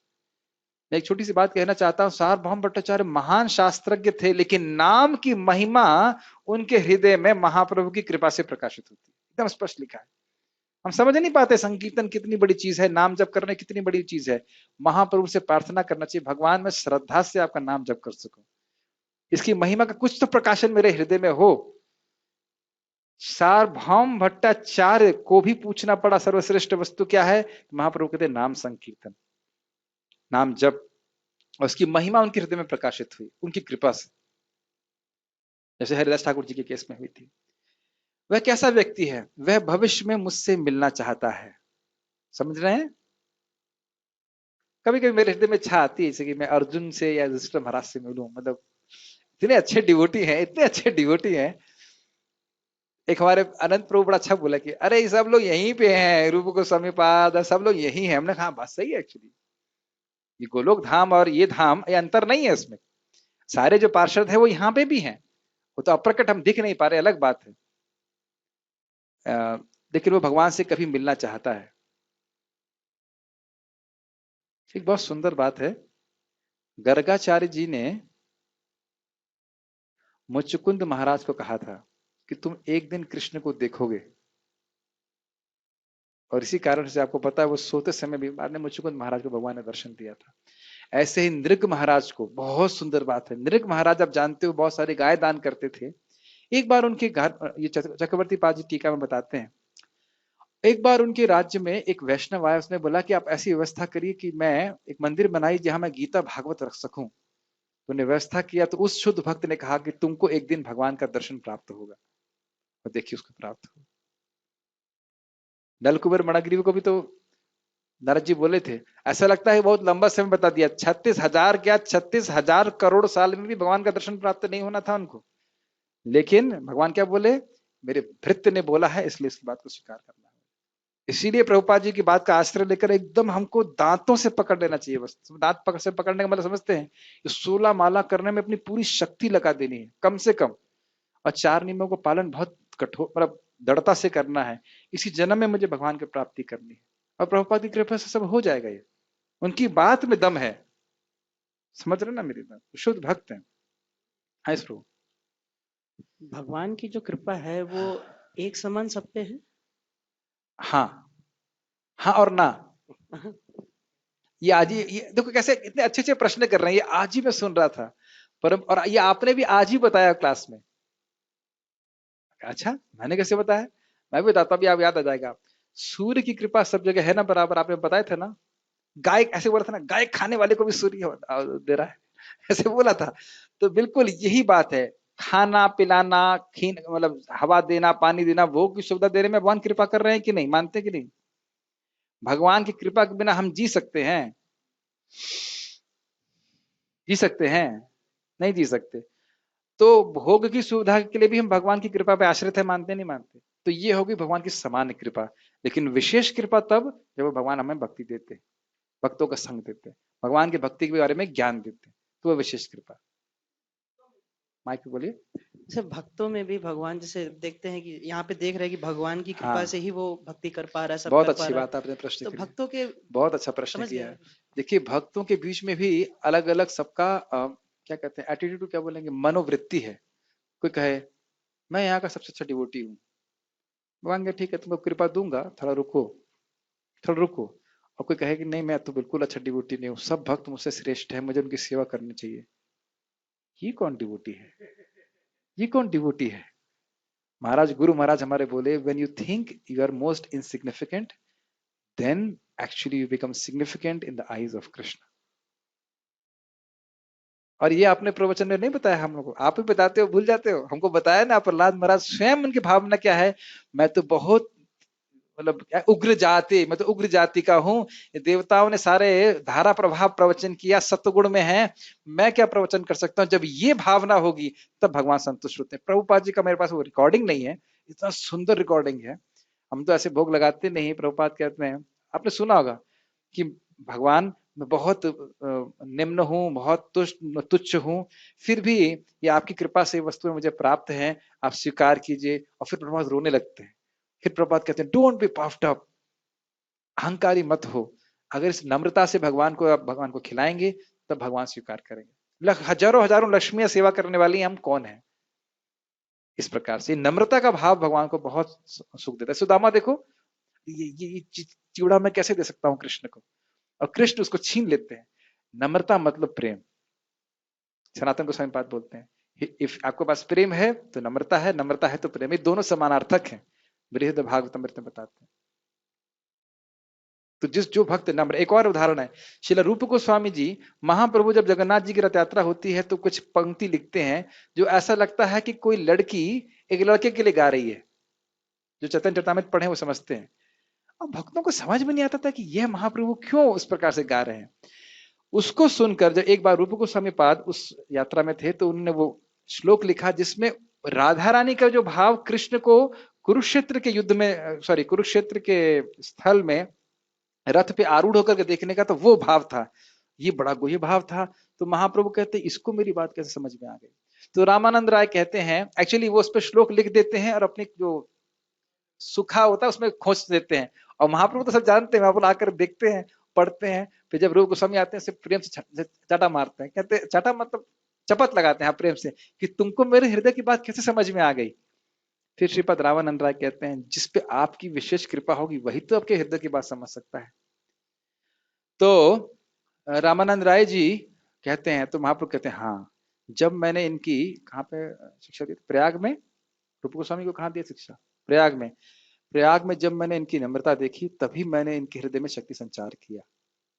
मैं एक छोटी सी बात कहना चाहता हूं, सार्वभौम भट्टाचार्य महान शास्त्रज्ञ थे, लेकिन नाम की महिमा उनके हृदय में महाप्रभु की कृपा से प्रकाशित होती है। एकदम स्पष्ट लिखा है। हम समझ नहीं पाते संकीर्तन कितनी बड़ी चीज है, नाम जप करना कितनी बड़ी चीज है। महाप्रभु से प्रार्थना करना चाहिए, भगवान मैं श्रद्धा से आपका नाम जप कर सकूं, इसकी महिमा का कुछ तो प्रकाशन मेरे हृदय में हो। सार्वभौम भट्टाचार्य को भी पूछना पड़ा सर्वश्रेष्ठ वस्तु क्या है? महाप्रभु कहते नाम संकीर्तन, नाम जप, और उसकी महिमा उनके हृदय में प्रकाशित हुई उनकी कृपा से, जैसे हरिदास ठाकुर जी के केस में हुई थी। वह कैसा व्यक्ति है? वह भविष्य में मुझसे मिलना चाहता है। समझ रहे हैं? कभी कभी मेरे हृदय में इच्छा आती है जैसे कि मैं अर्जुन से या युधिष्ठिर महाराज से मिलूं। मतलब इतने अच्छे डिवोटी हैं, इतने अच्छे डिवोटी हैं। एक हमारे अनंत प्रभु बड़ा अच्छा बोला कि अरे ये सब लोग यहीं पे हैं, रूप गोस्वामी पाद सब लोग यहीं हैं। हमने कहा बात सही है, एक्चुअली ये गोलोक धाम और ये धाम, ये अंतर नहीं है इसमें। सारे जो पार्षद है वो यहाँ पे भी हैं, वो तो अप्रकट हम दिख नहीं पा रहे, अलग बात है। लेकिन वो भगवान से कभी मिलना चाहता है। एक बहुत सुंदर बात है, गर्गाचार्य जी ने मुचुकुंद महाराज को कहा था कि तुम एक दिन कृष्ण को देखोगे। और इसी कारण से आपको पता है वो सोते समय भी बाद में मुचुकुंद महाराज को भगवान ने दर्शन दिया था। ऐसे ही नृग महाराज को, बहुत सुंदर बात है, नृग महाराज आप जानते हो बहुत सारे गाय दान करते थे। एक बार उनके घर, ये चक्रवर्ती पाद जी टीका में बताते हैं, एक बार उनके राज्य में एक वैष्णव आया, उसने बोला कि आप ऐसी व्यवस्था करिए कि मैं एक मंदिर बनाई जहां मैं गीता भागवत रख सकूं। तो उन्हें व्यवस्था किया, तो उस शुद्ध भक्त ने कहा कि तुमको एक दिन भगवान का दर्शन प्राप्त होगा। और देखिए उसको प्राप्त हो। नलकुबर मणिग्रीव को भी तो नारद जी बोले थे, ऐसा लगता है बहुत लंबा समय बता दिया, 36,000 क्या 36,000 करोड़ साल में भी भगवान का दर्शन प्राप्त नहीं होना था उनको। लेकिन भगवान क्या बोले? मेरे भृत्य ने बोला है, इसलिए इसकी बात को स्वीकार करना है। इसीलिए प्रभुपाद जी की बात का आश्रय लेकर एकदम हमको दांतों से पकड़ लेना चाहिए। बस दांत पकड़ से पकड़ने का मतलब समझते हैं, 16 माला करने में अपनी पूरी शक्ति लगा देनी है कम से कम, और 4 नियमों का पालन बहुत कठोर मतलब दृढ़ता से करना है। इसी जन्म में मुझे भगवान की प्राप्ति करनी है, और प्रभुपाद की कृपा से सब हो जाएगा। ये उनकी बात में दम है, समझ रहे ना मेरी बात? शुद्ध भक्त है। हाँ प्रभु, भगवान की जो कृपा है वो एक समान सब पे है। हाँ हाँ और ना। ये आज ही, ये देखो कैसे इतने अच्छे अच्छे प्रश्न कर रहे हैं, ये आज ही मैं सुन रहा था परम, और ये आपने भी आज ही बताया क्लास में। अच्छा, मैंने कैसे बताया? मैं भी बताता, अभी आप याद आ जाएगा। सूर्य की कृपा सब जगह है ना बराबर, आपने बताया था ना। गाय ऐसे बोला था ना, गाय खाने वाले को भी सूर्य दे रहा है, ऐसे बोला था। तो बिल्कुल यही बात है, खाना पिलाना, खीन मतलब हवा देना, पानी देना, भोग की सुविधा देने में भगवान कृपा कर रहे हैं कि नहीं? मानते कि नहीं? भगवान की कृपा के बिना हम जी सकते हैं? जी सकते हैं? नहीं जी सकते। तो भोग की सुविधा के लिए भी हम भगवान की कृपा पे आश्रित है, मानते नहीं मानते? तो ये होगी भगवान की सामान्य कृपा। लेकिन विशेष कृपा तब जब वो भगवान हमें भक्ति देते, भक्तों का संग देते, भगवान की भक्ति के बारे में ज्ञान देते, तो वह विशेष कृपा। माइक पे बोलिए। जैसे भक्तों में भी भगवान, जैसे देखते हैं कि यहाँ पे देख रहे हैं कि भगवान की कृपा हाँ, से ही वो भक्ति कर पा रहा है, सब बहुत कर पा अच्छी रहा बात आपने प्रश्न है। तो किया, भक्तों के बहुत अच्छा प्रश्न समझ किया गए। है। देखिए भक्तों के बीच में भी अलग अलग सबका क्या कहते हैं, एटीट्यूड क्या बोलेंगे, मनोवृत्ति है। कोई कहे मैं यहाँ का सबसे अच्छा डिवोटी हूँ, भगवान कहे ठीक है तुमको कृपा दूंगा, थोड़ा रुको, थोड़ा रुको। और कोई कहे कि नहीं मैं तो बिल्कुल अच्छा डिवोटी नहीं हूँ, सब भक्त मुझसे श्रेष्ठ है, मुझे उनकी सेवा करनी चाहिए। ये कौन डिवोटी है? ये कौन डिवोटी है? महाराज, गुरु महाराज हमारे बोले, when you think you are most insignificant, then actually you become significant in the eyes of Krishna. और ये आपने प्रवचन में नहीं बताया हम लोग को, आप ही बताते हो, भूल जाते हो। हमको बताया ना प्रहलाद महाराज स्वयं, उनकी भावना क्या है, मैं तो बहुत मतलब उग्र जाति, मैं तो उग्र जाति का हूँ, देवताओं ने सारे धारा प्रभाव प्रवचन किया, सत्वगुण में है, मैं क्या प्रवचन कर सकता हूँ। जब ये भावना होगी तब भगवान संतुष्ट होते हैं। प्रभुपाद जी का मेरे पास वो रिकॉर्डिंग नहीं है, इतना सुंदर रिकॉर्डिंग है, हम तो ऐसे भोग लगाते नहीं। प्रभुपाद कहते हैं, आपने सुना होगा कि भगवान मैं बहुत निम्न हूँ, बहुत तुच्छ हूँ, फिर भी ये आपकी कृपा से वस्तुएं मुझे प्राप्त हैं, आप स्वीकार कीजिए। और फिर प्रभुपाद रोने लगते हैं। फिर प्रभुपाद कहते हैं डोंट बी पफ्ड अप, अहंकारी मत हो। अगर इस नम्रता से भगवान को आप भगवान को खिलाएंगे तब भगवान स्वीकार करेंगे। हजारों हजारों लक्ष्मियां सेवा करने वाली हम कौन है? इस प्रकार से नम्रता का भाव भगवान को बहुत सुख देता है। सुदामा देखो, ये चिवड़ा मैं कैसे दे सकता हूँ कृष्ण को, और कृष्ण उसको छीन लेते हैं। नम्रता मतलब प्रेम। सनातन गोस्वामी पाद बोलते हैं, इफ आपके पास प्रेम है तो नम्रता है, नम्रता है तो प्रेम, ये दोनों समानार्थक हैं। बृहद भागवतमृत में बताते हैं। तो जो भक्त नम्र। एक और उदाहरण है, श्रील रूप गोस्वामी जी, महाप्रभु जब जगन्नाथ जी की रथ यात्रा होती है तो कुछ पंक्ति लिखते हैं जो ऐसा लगता है कि कोई लड़की एक लड़के के लिए गा रही है। जो चैतन्य चरितामृत पढ़े वो समझते हैं। अब भक्तों को समझ में नहीं आता था कि यह महाप्रभु क्यों इस प्रकार से गा रहे हैं। उसको सुनकर जब एक बार रूप गोस्वामी पाद उस यात्रा में थे तो उन्होंने वो श्लोक लिखा जिसमें राधा रानी का जो भाव कृष्ण को कुरुक्षेत्र के युद्ध में, सॉरी कुरुक्षेत्र के स्थल में रथ पे आरूढ़ होकर के देखने का, तो वो भाव था, ये बड़ा गुह्य भाव था। तो महाप्रभु कहते इसको मेरी बात कैसे समझ में आ गई। तो रामानंद राय कहते हैं, एक्चुअली वो उस पर श्लोक लिख देते हैं और अपनी जो सुखा होता है उसमें खोज देते हैं। और महाप्रभु तो सब जानते हैं, महाप्रभु आकर देखते हैं, पढ़ते हैं, फिर जब रूप गोस्वामी आते हैं सिर्फ प्रेम से चाटा मारते हैं। कहते चाटा मतलब चपत लगाते हैं प्रेम से कि तुमको मेरे हृदय की बात कैसे समझ में आ गई। फिर श्रीपद रामानंद राय कहते हैं, जिस पे आपकी विशेष कृपा होगी वही तो आपके हृदय की बात समझ सकता है। तो रामानंद राय जी कहते हैं, तो महाप्रभु कहते हैं हाँ, जब मैंने इनकी कहाँ पे शिक्षा दी, प्रयाग में। रूप गोस्वामी को कहाँ दिया शिक्षा? प्रयाग में। प्रयाग में जब मैंने इनकी नम्रता देखी तभी मैंने इनके हृदय में शक्ति संचार किया,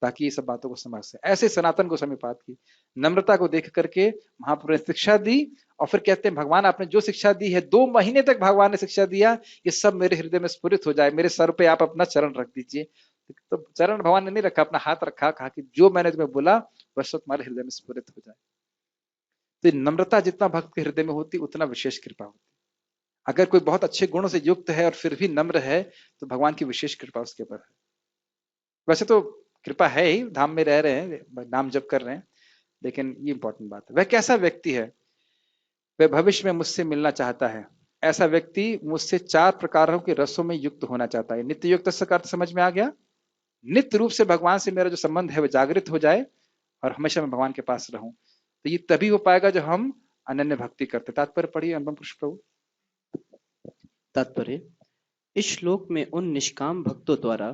ताकि ये सब बातों को समझ सके। ऐसे सनातन गोस्वामी पाद की नम्रता को देख करके महाप्रभु ने शिक्षा दी। और फिर कहते हैं भगवान आपने जो शिक्षा दी है, 2 महीने तक भगवान ने शिक्षा दिया, ये सब मेरे हृदय में स्फुरित हो जाए, मेरे सर पे आप अपना चरण रख दीजिए। तो चरण भगवान ने नहीं रखा, अपना हाथ रखा, कहा कि जो मैंने तुम्हें बोला वह सब तुम्हारे हृदय में स्फुरित हो जाए। तो नम्रता जितना भक्त के हृदय में होती उतना विशेष कृपा होती। अगर कोई बहुत अच्छे गुणों से युक्त है और फिर भी नम्र है तो भगवान की विशेष कृपा उसके ऊपर है। वैसे तो कृपा है ही, धाम में रह रहे हैं, नाम जप कर रहे हैं, लेकिन ये इंपॉर्टेंट बात है। वह कैसा व्यक्ति है? वह भविष्य में मुझसे मिलना चाहता है। ऐसा व्यक्ति मुझसे 4 प्रकारों के रसों में युक्त होना चाहता है। नित्य युक्त का अर्थ समझ में आ गया? नित्य रूप से भगवान से मेरा जो संबंध है वह जागृत हो जाए और हमेशा मैं भगवान के पास रहूं। तो ये तभी हो पाएगा जब हम अनन्य भक्ति करते। तात्पर्य पढ़िए अनुपम पुष्प प्रभु। तात्पर्य, इस श्लोक में उन निष्काम भक्तों द्वारा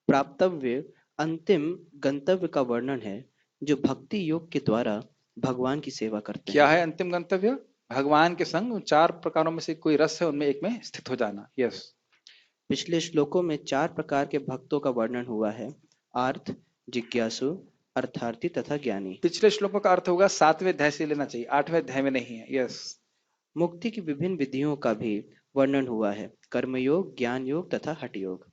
प्राप्तव्य अंतिम गंतव्य का वर्णन है जो भक्ति योग के द्वारा भगवान की सेवा करते क्या हैं। है अंतिम गंतव्य? भगवान के संग 4 प्रकारों में से कोई रस है उनमें एक में स्थित हो जाना। यस। पिछले श्लोकों में 4 प्रकार के भक्तों का वर्णन हुआ है, आर्थ, जिज्ञासु, अर्थार्थी तथा ज्ञानी। पिछले श्लोकों का अर्थ होगा 7वें अध्याय से लेना चाहिए, 8वें अध्याय में नहीं है। यस। मुक्ति की विभिन्न विधियों का भी वर्णन हुआ है, कर्मयोग, ज्ञान योग तथा हठ योग।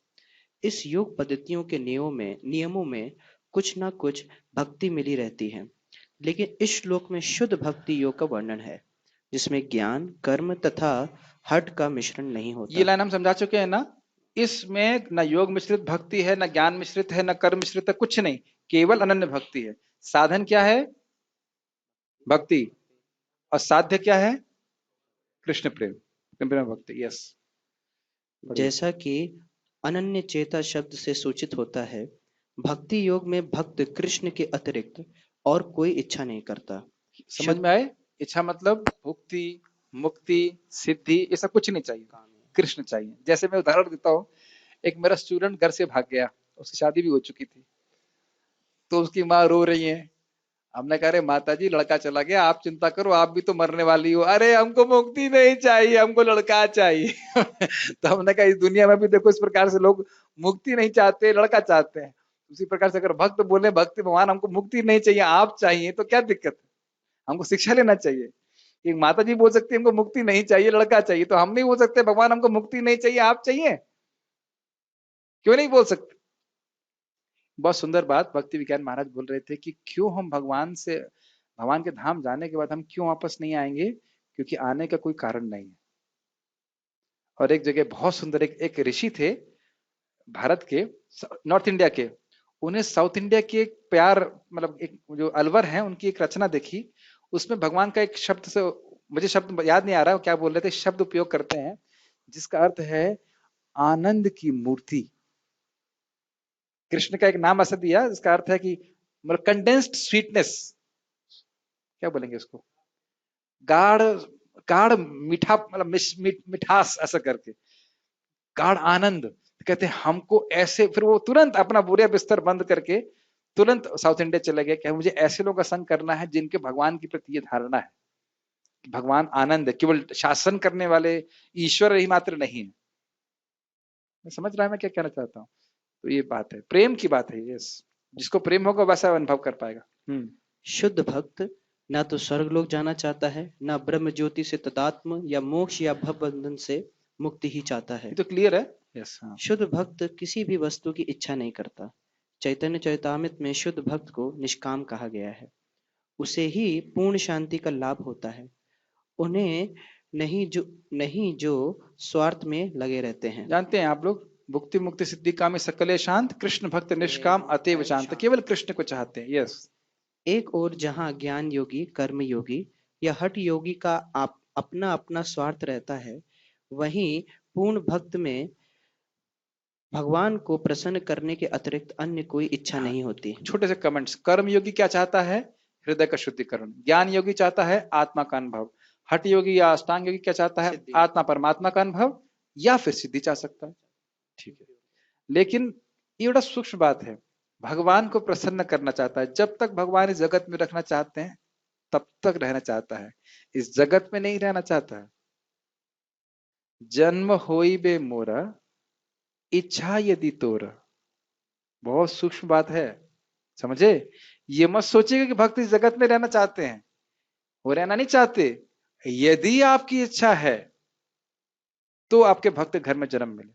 इस योग पद्धतियों के नियमों में कुछ न कुछ भक्ति मिली रहती है, लेकिन इस श्लोक में शुद्ध भक्ति योग का वर्णन है जिसमें ज्ञान, कर्म तथा हठ का मिश्रण नहीं होता। ये लाइन हम समझा चुके हैं ना। इसमें न योग मिश्रित भक्ति है, न ज्ञान मिश्रित है, न कर्म मिश्रित है, कुछ नहीं, केवल अनन्य भक्ति है। साधन क्या है? भक्ति। और साध्य क्या है? कृष्ण प्रेम, प्रेम भक्ति। यस। जैसा कि अनन्य चेता शब्द से सूचित होता है, भक्ति योग में भक्त कृष्ण के अतिरिक्त और कोई इच्छा नहीं करता। समझ में आए? इच्छा मतलब भुक्ति, मुक्ति, सिद्धि, ये सब कुछ नहीं चाहिए। कृष्ण चाहिए। जैसे मैं उदाहरण देता हूँ, एक मेरा स्टूडेंट घर से भाग गया, उसकी शादी भी हो चुकी थी, तो उसकी माँ रो रही है। हमने कहा, अरे माता जी लड़का चला गया, आप चिंता करो, आप भी तो मरने वाली हो। अरे हमको मुक्ति नहीं चाहिए, हमको लड़का चाहिए। तो हमने कहा इस दुनिया में भी देखो इस प्रकार से लोग मुक्ति नहीं चाहते, लड़का चाहते हैं। उसी प्रकार से अगर भक्त बोले, भक्ति भगवान हमको मुक्ति नहीं चाहिए, आप चाहिए, तो क्या दिक्कत है? हमको शिक्षा लेना चाहिए। एक माता जी बोल सकती है हमको मुक्ति नहीं चाहिए, लड़का चाहिए, तो हम नहीं बोल सकते भगवान हमको मुक्ति नहीं चाहिए, आप चाहिए? क्यों नहीं बोल सकते? बहुत सुंदर बात भक्ति विज्ञान महाराज बोल रहे थे कि क्यों हम भगवान के धाम जाने के बाद हम क्यों वापस नहीं आएंगे, क्योंकि आने का कोई कारण नहीं है। और एक जगह बहुत सुंदर एक ऋषि थे भारत के, नॉर्थ इंडिया के, उन्हें साउथ इंडिया की एक प्यार, मतलब एक जो अलवर है उनकी एक रचना देखी, उसमें भगवान का एक शब्द से, मुझे शब्द याद नहीं आ रहा क्या बोल रहे थे, शब्द उपयोग करते हैं जिसका अर्थ है आनंद की मूर्ति। कृष्ण का एक नाम ऐसा दिया जिसका अर्थ है कि मतलब कंडेंस्ड स्वीटनेस, क्या बोलेंगे उसको, गाढ़ गाढ़ मीठा, मतलब मिठास ऐसा करके, गाढ़ आनंद। कहते हैं हमको ऐसे, फिर वो तुरंत अपना बुरे बिस्तर बंद करके तुरंत साउथ इंडिया चले गए कि मुझे ऐसे लोगों का संग करना है जिनके भगवान की प्रति ये धारणा है कि भगवान आनंद है, केवल शासन करने वाले ईश्वर ही मात्र नहीं है। मैं समझ रहा है मैं क्या कहना चाहता हूँ? तो ये बात है, प्रेम की बात है। यस, जिसको प्रेम होगा वैसा अनुभव कर पाएगा। शुद्ध भक्त ना तो स्वर्गलोक जाना चाहता है, ना ब्रह्म ज्योति से तदात्म या मोक्ष या भव बंधन से मुक्ति ही चाहता है। ये तो क्लियर है। यस, हाँ। शुद्ध भक्त किसी भी वस्तु की इच्छा नहीं करता। चैतन्य चरितामृत में शुद्ध भक्त को निष्काम कहा गया है। उसे ही पूर्ण शांति का लाभ होता है। उन्हें नहीं जो स्वार्थ में लगे रहते हैं। जानते हैं आप लोग, भुक्ति मुक्ति सिद्धि कामी सकले शांत, कृष्ण भक्त निष्काम अतएव शांत, केवल कृष्ण को चाहते हैं। यस। एक और जहाँ ज्ञान योगी, कर्म योगी या हठ योगी का अपना अपना स्वार्थ रहता है, वहीं पूर्ण भक्त में भगवान को प्रसन्न करने के अतिरिक्त अन्य कोई इच्छा नहीं होती। छोटे से कमेंट्स, कर्म योगी क्या चाहता है? हृदय का शुद्धिकरण। ज्ञान योगी चाहता है आत्मा का अनुभव। हठ योगी या अष्टांग योगी क्या चाहता है? आत्मा परमात्मा का अनुभव या फिर सिद्धि चाह सकता है। ठीक है, लेकिन ये बड़ा सूक्ष्म बात है, भगवान को प्रसन्न करना चाहता है। जब तक भगवान इस जगत में रखना चाहते हैं तब तक रहना चाहता है, इस जगत में नहीं रहना चाहता है। जन्म होई बे मोरा, इच्छा यदि तोरा। बहुत सूक्ष्म बात है, समझे? ये मत सोचिएगा कि भक्त इस जगत में रहना चाहते हैं, वो रहना नहीं चाहते। यदि आपकी इच्छा है तो आपके भक्त घर में जन्म मिले,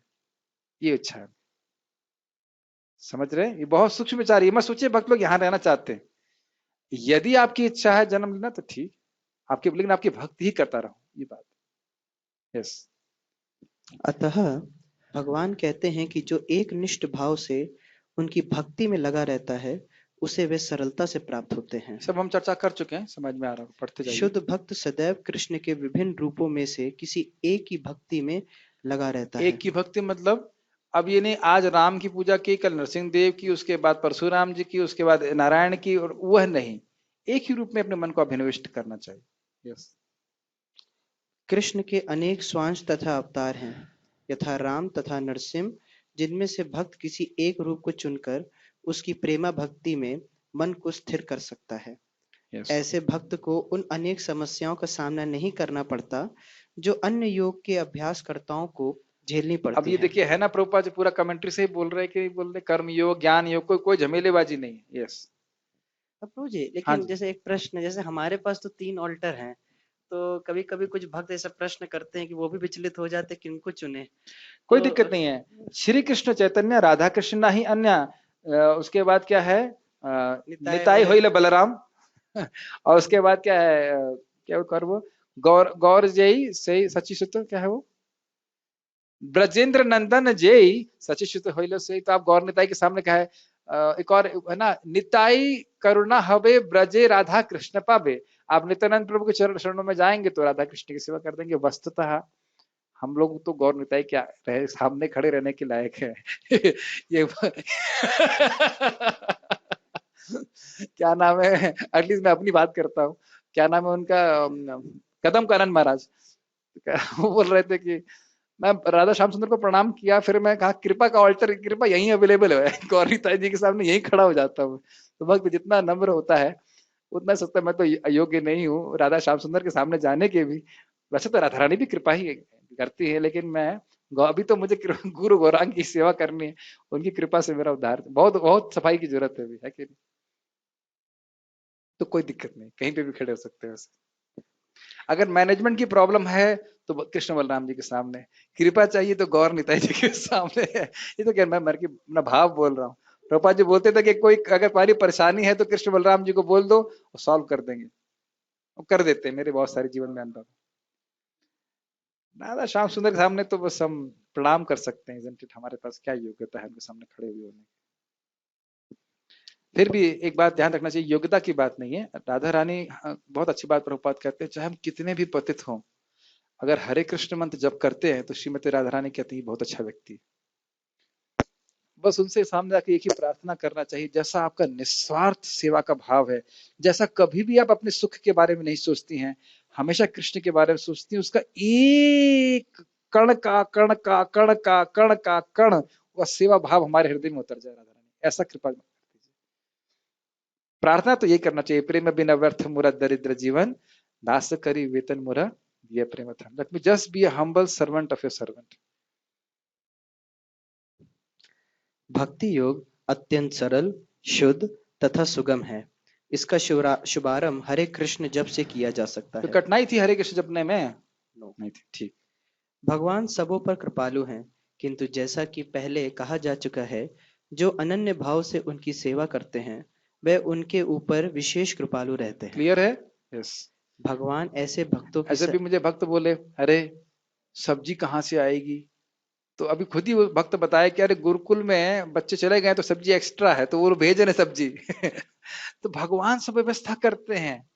ये इच्छा है। समझ रहे? ये बहुत सूक्ष्म विचार। ये मत सोचिए भक्त लोग यहां रहना चाहते हैं। यदि आपकी इच्छा है जन्म लेना तो ठीक, आपकी, लेकिन आपकी भक्ति ही करता रहो, ये बात। यस। अतः भगवान कहते हैं कि जो एक निष्ठ भाव से उनकी भक्ति में लगा रहता है, उसे वे सरलता से प्राप्त होते हैं। सब हम चर्चा कर चुके हैं, समझ में आ रहा है, पढ़ते जाइए। शुद्ध भक्त सदैव कृष्ण के विभिन्न रूपों में से किसी एक की भक्ति में लगा रहता है। एक की भक्ति मतलब अब ये नहीं आज राम की पूजा की, कल नरसिंह देव की, उसके बाद परशुराम जी की, उसके बाद नारायण की, और वह नहीं, एक ही रूप में अपने मन को अभिनिविष्ट करना चाहिए। यस। कृष्ण के अनेक स्वांश तथा अवतार हैं, यथा राम तथा नरसिंह, जिनमें से भक्त किसी एक रूप को चुनकर उसकी प्रेमा भक्ति में मन को स्थिर कर सकता है। yes. ऐसे भक्त को उन अनेक समस्याओं का सामना नहीं करना पड़ता जो अन्य योग के अभ्यासकर्ताओं को झेलनी पड़ती अब ये देखिए है ना, प्रभुपाद जी पूरा कमेंट्री से ही बोल रहे हैं कि बोल रहे कर्म योग, ज्ञान योग, कोई झमेलेबाजी नहीं। यस। प्रभु जी, लेकिन हाँ जी। जैसे एक प्रश्न, जैसे हमारे पास तो 3 ऑल्टर हैं, तो कभी कभी कुछ भक्त ऐसा प्रश्न करते हैं कि वो भी विचलित हो जाते हैं कि उनको चुने। कोई तो दिक्कत नहीं है। श्री कृष्ण चैतन्य राधा कृष्ण ना ही अन्य, उसके बाद क्या है, निताई होइले बलराम। और उसके बाद क्या है, क्या कर वो गौर जय से सची सुत, क्या है वो, ब्रजेंद्र नंदन जय सची सुत होइले से। तो आप गौर निताई के सामने क्या है, एक और है ना, निताई करुणा हवे ब्रजे राधा कृष्ण पावे। आप नित्यानंद प्रभु के चरणों में जाएंगे तो राधा कृष्ण की सेवा कर देंगे। वस्तुतः हम लोग तो गौर निताई क्या रहे, सामने खड़े रहने के लायक है। ये क्या नाम है, एटलीस्ट मैं अपनी बात करता हूँ, क्या नाम है उनका, कदम कानन महाराज। वो बोल रहे थे कि मैं राधा श्याम सुंदर को प्रणाम किया, फिर मैं कहा कृपा का ऑल्टर, कृपा यहीं अवेलेबल है गौरी ताई जी के सामने यहीं खड़ा हो जाता हूँ। तो भक्त जितना नम्र होता है उतना सोचता है मैं तो अयोग्य नहीं हूँ राधा श्याम सुंदर के सामने जाने के भी। वैसे तो राधा रानी भी कृपा ही करती है, लेकिन मैं अभी तो मुझे गुरु गौरांग की सेवा करनी है, उनकी कृपा से मेरा उद्धार, बहुत बहुत सफाई की जरूरत है अभी, है कि नहीं? तो कोई दिक्कत नहीं, कहीं पे भी खड़े हो सकते हैं वैसे। अगर मैनेजमेंट की प्रॉब्लम है तो कृष्ण बलराम जी के सामने, कृपा चाहिए तो गौर निताई जी के सामने है। ये तो क्या मैं मर के अपना भाव बोल रहा हूँ। प्रभुपाद जी बोलते थे कि कोई अगर तुम्हारी परेशानी है तो कृष्ण बलराम जी को बोल दो और सॉल्व कर देंगे, वो कर देते हैं, मेरे बहुत सारे जीवन में अनुभव। राधा श्याम सुंदर के सामने तो बस हम प्रणाम कर सकते हैं, isn't it? हमारे पास क्या योग्यता है उनके सामने खड़े हुए होने की। फिर भी एक बात ध्यान रखना चाहिए, योग्यता की बात नहीं है। राधा रानी बहुत अच्छी बात प्रभुपाद कहते हैं, चाहे हम कितने भी पतित हों, अगर हरे कृष्ण मंत्र जप करते हैं तो श्रीमती राधा रानी कहती है बहुत अच्छा व्यक्ति है। बस उनसे सामने जाके एक ही प्रार्थना करना चाहिए, जैसा आपका निस्वार्थ सेवा का भाव है, जैसा कभी भी आप अपने सुख के बारे में नहीं सोचती हैं, हमेशा कृष्ण के बारे में सोचती हैं, उसका एक कण का कण का कण का कण का कण वह सेवा भाव हमारे हृदय में उतर जाए। राधा रानी ऐसा कृपा कीजिए। प्रार्थना तो यही करना चाहिए, प्रेम बिना व्यर्थ मुरा दरिद्र जीवन, दास करी वेतन मुरा ये प्रेम था। Let me just be a humble servant of your servant. भक्ति योग अत्यंत सरल, शुद्ध तथा सुगम है। इसका शुभारंभ हरे कृष्ण जप से किया जा सकता तो है। कठिनाई थी हरे कृष्ण जपने में? नहीं थी। ठीक। भगवान सबों पर कृपालु हैं, किंतु जैसा कि पहले कहा जा चुका है, जो अनन्य भाव से उनकी सेवा करते हैं वे उनके ऊपर विशेष कृपालु रहते हैं। क्लियर है? यस। भगवान ऐसे भक्तों की ऐसे भी मुझे भक्त बोले अरे सब्जी कहाँ से आएगी, तो अभी खुद ही वो भक्त बताया कि अरे गुरुकुल में बच्चे चले गए तो सब्जी एक्स्ट्रा है तो वो भेजे ना सब्जी तो भगवान सब व्यवस्था करते हैं,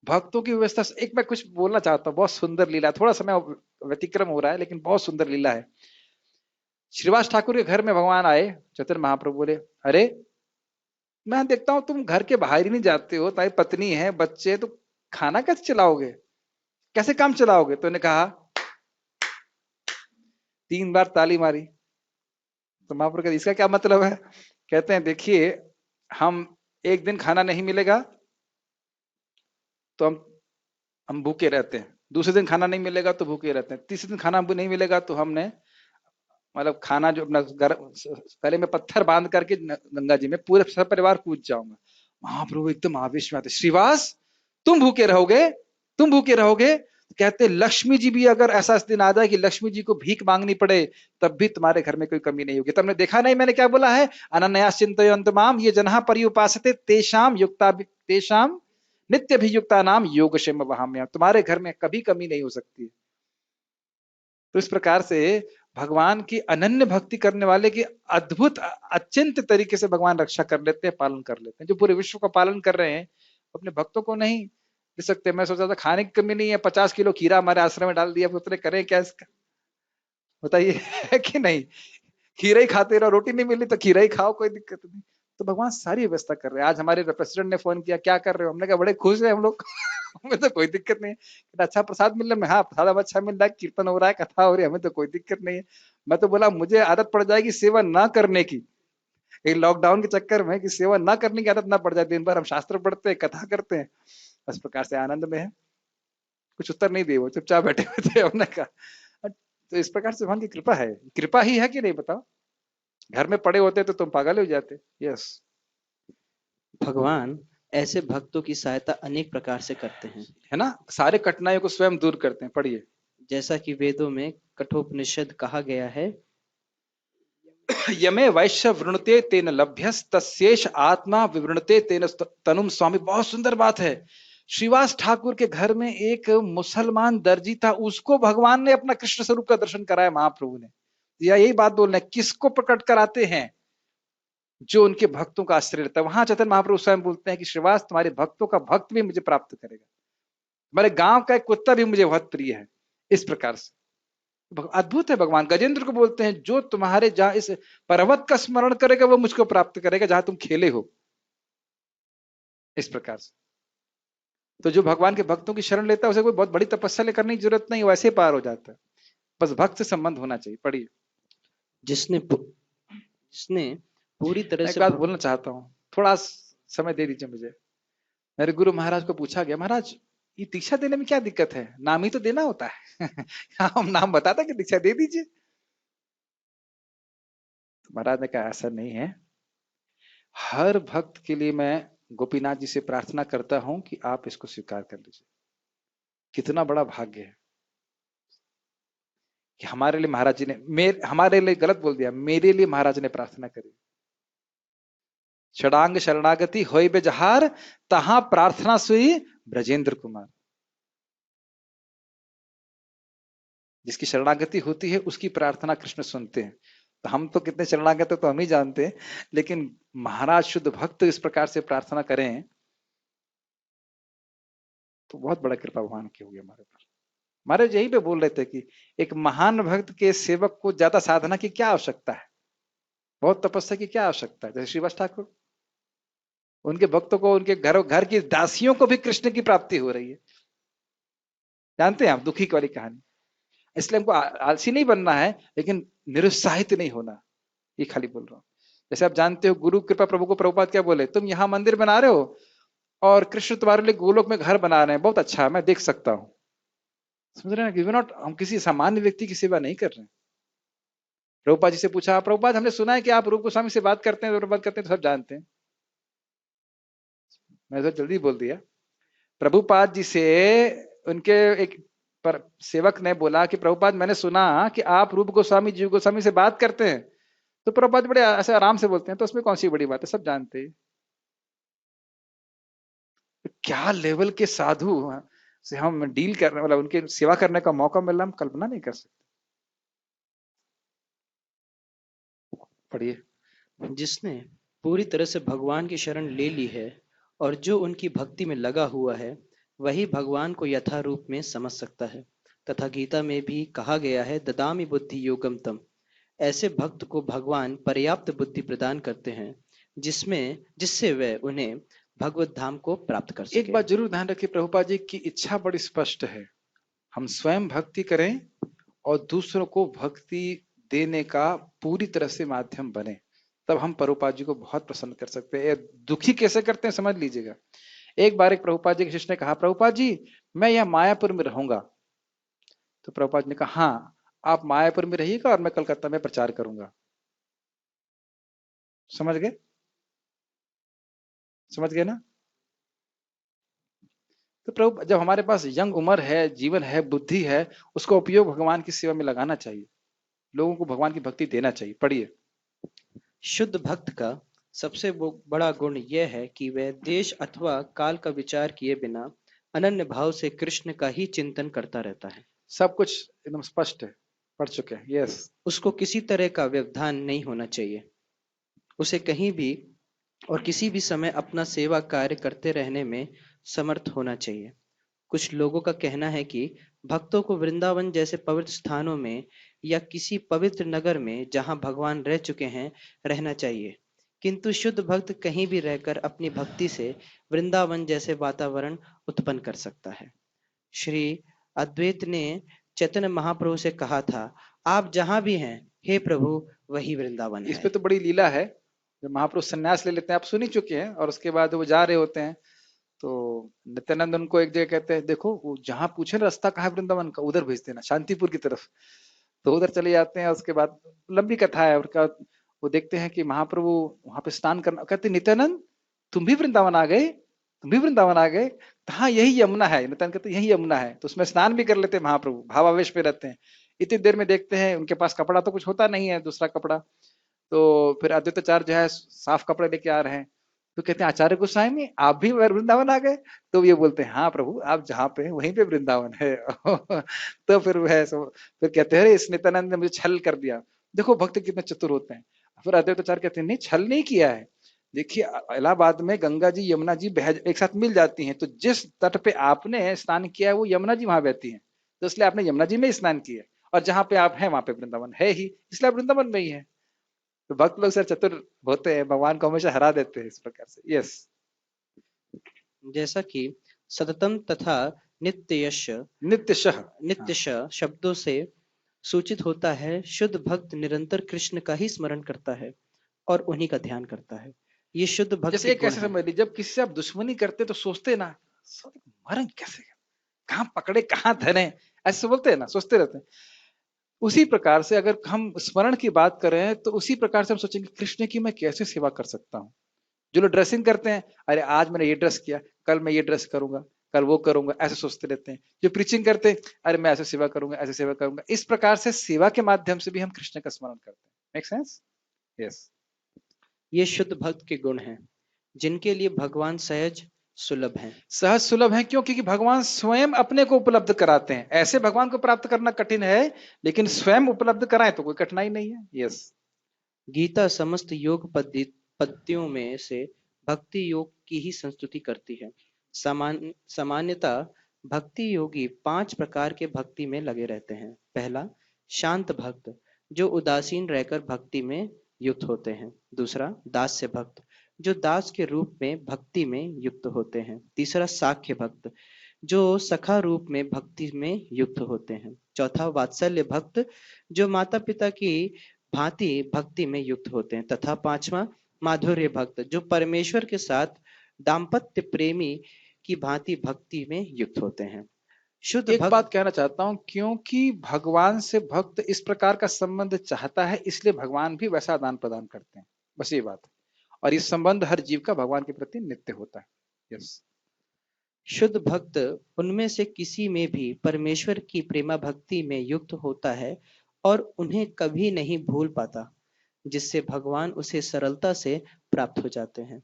भक्तों की व्यवस्था। एक मैं कुछ बोलना चाहता हूँ, बहुत सुंदर लीला, थोड़ा समय व्यतिक्रम हो रहा है लेकिन बहुत सुंदर लीला है। श्रीवास ठाकुर के घर में भगवान आए, चैतन्य महाप्रभु बोले अरे मैं देखता हूँ तुम घर के बाहर ही नहीं जाते हो, तुम्हारी पत्नी है बच्चे, तो खाना कैसे चलाओगे, कैसे काम चलाओगे? तो उन्होंने कहा 3 बार ताली मारी। तो महाप्रभु कहते इसका क्या मतलब है? कहते हैं देखिए हम एक दिन खाना नहीं मिलेगा तो हम भूखे रहते हैं, दूसरे दिन खाना नहीं मिलेगा तो भूखे रहते हैं, तीसरे दिन खाना नहीं मिलेगा तो हमने मतलब खाना जो अपना गले में पत्थर बांध करके गंगा जी में पूरे सब परिवार कूद जाऊंगा। महाप्रभु एकदम आवेश में आते, श्रीवास तुम भूखे रहोगे, तुम भूखे रहोगे? कहते लक्ष्मी जी भी अगर ऐसा दिन आ जाए कि लक्ष्मी जी को भीख मांगनी पड़े तब भी तुम्हारे घर में कोई कमी नहीं होगी। तुमने देखा नहीं मैंने क्या बोला है, अनन्या चिंतयन्त माम ये जन्हा पर्युपासते तेषाम युक्ता तेषाम नित्य भी युक्ता नाम योगक्षेम वहाम्या। तुम्हारे घर में कभी कमी नहीं हो सकती। तो इस प्रकार से भगवान की अनन्य भक्ति करने वाले की अद्भुत अत्यंत तरीके से भगवान रक्षा कर लेते हैं, पालन कर लेते हैं। जो पूरे विश्व का पालन कर रहे हैं अपने भक्तों को नहीं दे सकते। मैं सोचा था खाने की कमी नहीं है, 50 किलो खीरा हमारे आश्रम में डाल दिया, उतने करें क्या इसका, बताइए है कि नहीं? खीरा ही खाते रहो, रोटी नहीं मिली तो खीरा ही खाओ, कोई दिक्कत नहीं। तो भगवान सारी व्यवस्था कर रहे हैं। आज हमारे प्रेसिडेंट ने फोन किया क्या कर रहे हो, हमने कहा बड़े खुश है हम लोग हमें तो कोई दिक्कत नहीं है। अच्छा प्रसाद मिल रहा है, हाँ प्रसाद अच्छा मिल रहा है, कीर्तन हो रहा है, कथा हो रही है, हमें तो कोई दिक्कत नहीं है। मैं तो बोला मुझे आदत पड़ जाएगी सेवा ना करने की, लॉकडाउन के चक्कर में कि सेवा ना करने की आदत ना पड़ जाए, दिन भर हम शास्त्र पढ़ते हैं, कथा करते हैं, इस प्रकार से आनंद में है। कुछ उत्तर नहीं दिए, वो चुपचाप बैठे हुए थे। हमने कहा तो इस प्रकार से भगवान की कृपा है, कृपा ही है कि नहीं बताओ? घर में पड़े होते तो तुम पागल हो जाते। यस। भगवान ऐसे भक्तों की सहायता अनेक प्रकार से करते हैं, है ना, सारे कठिनाइयों को स्वयं दूर करते हैं। पढ़िए। जैसा कि वेदों में कठोपनिषद कहा गया है, यमे वैश्य वृणते तेन लभ्यस तस्येष आत्मा विवृणते तेन तनुम स्वामी। बहुत सुंदर बात है। श्रीवास ठाकुर के घर में एक मुसलमान दर्जी था, उसको भगवान ने अपना कृष्ण स्वरूप का दर्शन कराया महाप्रभु ने। या यही बात बोलना है, किसको प्रकट कराते हैं? जो उनके भक्तों का आश्रय रहता है। वहां चैतन्य महाप्रभु स्वयं बोलते हैं कि श्रीवास तुम्हारे भक्तों का भक्त भी मुझे प्राप्त करेगा, मेरे गांव का एक कुत्ता भी मुझे बहुत प्रिय है। इस प्रकार से अद्भुत है। भगवान गजेंद्र को बोलते हैं जो तुम्हारे जहां इस पर्वत का स्मरण करेगा वो मुझको प्राप्त करेगा जहां तुम खेले हो। इस प्रकार से तो जो भगवान के भक्तों की शरण लेता है उसे कोई बहुत बड़ी तपस्या करने की जरूरत नहीं, वैसे पार हो जाता है। बस भक्त से संबंध होना चाहिए। पढ़िए। जिसने पूरी तरह मैं एक से बात बोलना चाहता हूँ, थोड़ा समय दे दीजिए मुझे। मेरे गुरु महाराज को पूछा गया, महाराज ये दीक्षा देने में क्या दिक्कत है, नाम ही तो देना होता है। हम नाम बताते कि दीक्षा दे दीजिए। तो महाराज ने कहा ऐसा नहीं है, हर भक्त के लिए मैं गोपीनाथ जी से प्रार्थना करता हूं कि आप इसको स्वीकार कर लीजिए। कितना बड़ा भाग्य है कि हमारे लिए महाराज जी ने, हमारे लिए गलत बोल दिया, मेरे लिए महाराज ने प्रार्थना करी। षडांग शरणागति होय बेजहार, तहां प्रार्थना सुई ब्रजेंद्र कुमार। जिसकी शरणागति होती है उसकी प्रार्थना कृष्ण सुनते हैं। तो हम तो कितने शरणागत तो हम ही जानते हैं, लेकिन महाराज शुद्ध भक्त इस प्रकार से प्रार्थना करें तो बहुत बड़ा कृपा भगवान की होगी हमारे पर। महाराज यही पे बोल रहे थे कि एक महान भक्त के सेवक को ज्यादा साधना की क्या आवश्यकता है, बहुत तपस्या की क्या आवश्यकता है। जैसे श्रीवास ठाकुर, उनके भक्तों को, उनके घर की दासियों को भी कृष्ण की प्राप्ति हो रही है। जानते हैं आप दुखी वाली कहानी। इसलिए हमको आलसी नहीं बनना है, लेकिन निरुत्साहित नहीं होना, ये खाली बोल रहा हूं। जैसे आप जानते हो गुरु कृपा प्रभु को प्रभुपाद क्या बोले, तुम यहाँ मंदिर बना रहे हो और कृष्ण तुम्हारे लिए गोलोक में घर बना रहे हैं, बहुत अच्छा है, मैं देख सकता हूँ। समझ रहे हैं नॉट, हम किसी सामान्य व्यक्ति की सेवा नहीं कर रहे हैं। प्रभुपाद जी से पूछा, प्रभुपाद हमने सुना है कि आप रूप गोस्वामी से बात करते हैं, बात करते हैं, तो सब जानते हैं। मैं तो जल्दी बोल दिया। प्रभुपाद जी से उनके एक पर सेवक ने बोला कि प्रभुपाद मैंने सुना कि आप रूप गोस्वामी जीव गोस्वामी से बात करते हैं। तो प्रभुपाद बड़े ऐसे आराम से बोलते हैं, तो उसमें कौन सी बड़ी बात है, सब जानते हैं। क्या लेवल के साधु से हम डील करने, मतलब उनके सेवा करने का मौका मिल रहा, हम कल्पना नहीं कर सकते। पढ़िए। जिसने पूरी तरह से भगवान की शरण ले ली है और जो उनकी भक्ति में लगा हुआ है, वही भगवान को यथारूप में समझ सकता है। तथा गीता में भी कहा गया है, ददामि बुद्धि योगम तम। ऐसे भक्त को भगवान पर्याप्त बुद्धि प्रदान करते हैं जिससे वह उन्हें भगवत धाम को प्राप्त कर सके। एक बात जरूर ध्यान रखिए, प्रभुपाद जी की इच्छा बड़ी स्पष्ट है, हम स्वयं भक्ति करें और दूसरों को भक्ति देने का पूरी तरह से माध्यम बने, तब हम प्रभुपाद जी को बहुत प्रसन्न कर सकते हैं। दुखी कैसे करते हैं समझ लीजिएगा। एक बार एक प्रभुपाद जी के शिष्य ने कहा, प्रभुपाद जी मैं यह मायापुर में रहूंगा। तो प्रभुपाद जी ने कहा, हाँ आप मायापुर में रहिएगा और मैं कलकत्ता में प्रचार करूंगा। समझ गए, समझ गए ना। तो प्रभु जब हमारे पास यंग उम्र है, जीवन है, बुद्धि है, उसका उपयोग भगवान की सेवा में लगाना चाहिए, लोगों को भगवान की भक्ति देना चाहिए। पढ़िए। शुद्ध भक्त का सबसे बड़ा गुण यह है कि वह देश अथवा काल का विचार किए बिना अनन्य भाव से कृष्ण का ही चिंतन करता रहता है। सब कुछ एकदम स्पष्ट है, पढ़ चुके हैं। यस। उसको किसी तरह का व्यवधान नहीं होना चाहिए। उसे कहीं भी और किसी भी समय अपना सेवा कार्य करते रहने में समर्थ होना चाहिए। कुछ लोगों का कहना है कि भक्तों को वृंदावन जैसे पवित्र स्थानों में या किसी पवित्र नगर में जहां भगवान रह चुके हैं रहना चाहिए, किंतु शुद्ध भक्त कहीं भी रहकर अपनी भक्ति से वृंदावन जैसे वातावरण उत्पन्न कर सकता है। श्री अद्वैत ने चैतन्य महाप्रभु से कहा था, आप जहां भी हैं हे प्रभु वही वृंदावन इस है। पे तो बड़ी लीला है। जब महाप्रभु संन्यास ले लेते हैं, आप सुन ही चुके हैं, और उसके बाद वो जा रहे होते हैं तो नित्यानंद उनको एक जगह कहते हैं, देखो वो जहां पूछे रास्ता कहाँ है वृंदावन का, उधर भेज देना, शांतिपुर की तरफ। तो उधर चले जाते हैं। उसके बाद लंबी कथा है उनका, वो देखते हैं कि महाप्रभु वहां पे स्नान करना, कहते नित्यानंद तुम भी वृंदावन आ गए, तुम भी वृंदावन आ गए। तो हाँ यही यमुना है, नित्यानंद कहते यही यमुना है। तो उसमें स्नान भी कर लेते हैं महाप्रभु, भावावेश पे रहते हैं। इतनी देर में देखते हैं उनके पास कपड़ा तो कुछ होता नहीं है, दूसरा कपड़ा। तो फिर अद्वैताचार्य जो है साफ कपड़े लेके आ रहे हैं। तो कहते हैं आचार्य गोस्वामी आप भी वृंदावन आ गए। तो ये बोलते हैं, हाँ प्रभु आप जहाँ पे हैं वहीं पे वृंदावन है। तो फिर वह फिर कहते हैं, इस नित्यानंद ने मुझे छल कर दिया। देखो भक्त कितने चतुर होते हैं। फिर अद्वैताचार्य कहते हैं, नहीं छल नहीं किया है, देखिए इलाहाबाद में गंगा जी यमुना जी एक साथ मिल जाती हैं, तो जिस तट पे आपने स्नान किया है वो यमुना जी वहां बहती हैं, तो इसलिए आपने यमुना जी में स्नान किया, और जहां पे आप हैं वहां पे वृंदावन है ही, इसलिए आप वृंदावन में ही है। तो भक्त लोग सर चतुर होते हैं, भगवान को हमेशा हरा देते हैं इस प्रकार से। यस। जैसा कि सततम तथा नित्यश नित्यशः नित्यश शब्दों से सूचित होता है शुद्ध भक्त निरंतर कृष्ण का ही स्मरण करता है और उन्हीं का ध्यान करता है। ये शुद्ध भक्त जैसे के एक गुण कैसे हैं। समझ लीजिए, जब किसी से आप दुश्मनी करते तो सोचते ना, साले मरेंगे कैसे, कहाँ पकड़े कहाँ धरे, ऐसे बोलते हैं ना, सोचते रहते हैं। उसी प्रकार से अगर हम स्मरण की बात करें तो उसी प्रकार से हम सोचेंगे कृष्ण की मैं कैसे सेवा कर सकता हूँ। जो लोग ड्रेसिंग करते हैं, अरे आज मैंने ये ड्रेस किया, कल मैं ये ड्रेस करूंगा, कल वो करूंगा, ऐसे सोचते रहते हैं। जो प्रीचिंग करते हैं, अरे मैं ऐसे सेवा करूंगा, ऐसे सेवा करूंगा। इस प्रकार से सेवा के माध्यम से भी हम कृष्ण का स्मरण करते हैं। Make sense? यस। ये शुद्ध भक्त के गुण हैं जिनके लिए भगवान सहज सुलभ हैं। सहज सुलभ है क्यों? क्योंकि भगवान स्वयं अपने को उपलब्ध कराते हैं। ऐसे भगवान को प्राप्त करना कठिन है, लेकिन स्वयं उपलब्ध कराएं तो कोई कठिनाई नहीं है। यस। गीता समस्त योग पद्धतियों में से भक्ति योग की ही संस्तुति करती है। सामान्यतः भक्ति योगी 5 प्रकार के भक्ति में लगे रहते हैं। पहला, शांत भक्त, जो उदासीन रहकर भक्ति में युक्त होते हैं। दूसरा, दास्य भक्त, जो दास के रूप में भक्ति में युक्त होते हैं। तीसरा, साख्य भक्त, जो सखा रूप में भक्ति में युक्त होते हैं। चौथा, वात्सल्य भक्त, जो माता पिता की भांति भक्ति में युक्त होते हैं। तथा पांचवा, माधुर्य भक्त, जो परमेश्वर के साथ दाम्पत्य प्रेमी की भांति भक्ति में युक्त होते हैं। शुद्ध एक भक्त बात कहना चाहता हूं, क्योंकि भगवान से भक्त इस प्रकार का संबंध चाहता है, इसलिए भगवान भी वैसा आदान प्रदान करते हैं। बस ये बात है। और ये संबंध हर जीव का भगवान के प्रति नित्य होता है। यस। शुद्ध भक्त उनमें से किसी में भी परमेश्वर की प्रेमा भक्ति में युक्त होता है और उन्हें कभी नहीं भूल पाता, जिससे भगवान उसे सरलता से प्राप्त हो जाते हैं।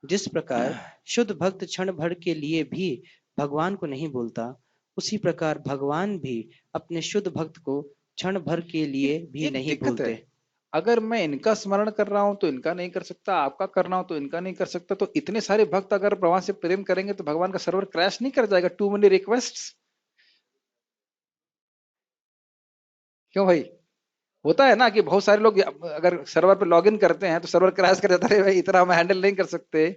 जिस प्रकार शुद्ध भक्त क्षण भर के लिए भी भगवान को नहीं भूलता, उसी प्रकार भगवान भी अपने शुद्ध भक्त को क्षण भर के लिए भी एक नहीं दिक्कत भूलते। है, अगर मैं इनका स्मरण कर रहा हूं तो इनका नहीं कर सकता, आपका कर रहा हूं तो इनका नहीं कर सकता, तो इतने सारे भक्त अगर भगवान से प्रेम करेंगे तो भगवान का सर्वर क्रैश नहीं कर जाएगा? Too many requests. क्यों भाई? होता है ना कि बहुत सारे लोग अगर सर्वर पे लॉगिन करते हैं तो सर्वर क्रैश कर जाता है, भाई इतना हम हैंडल नहीं कर सकते।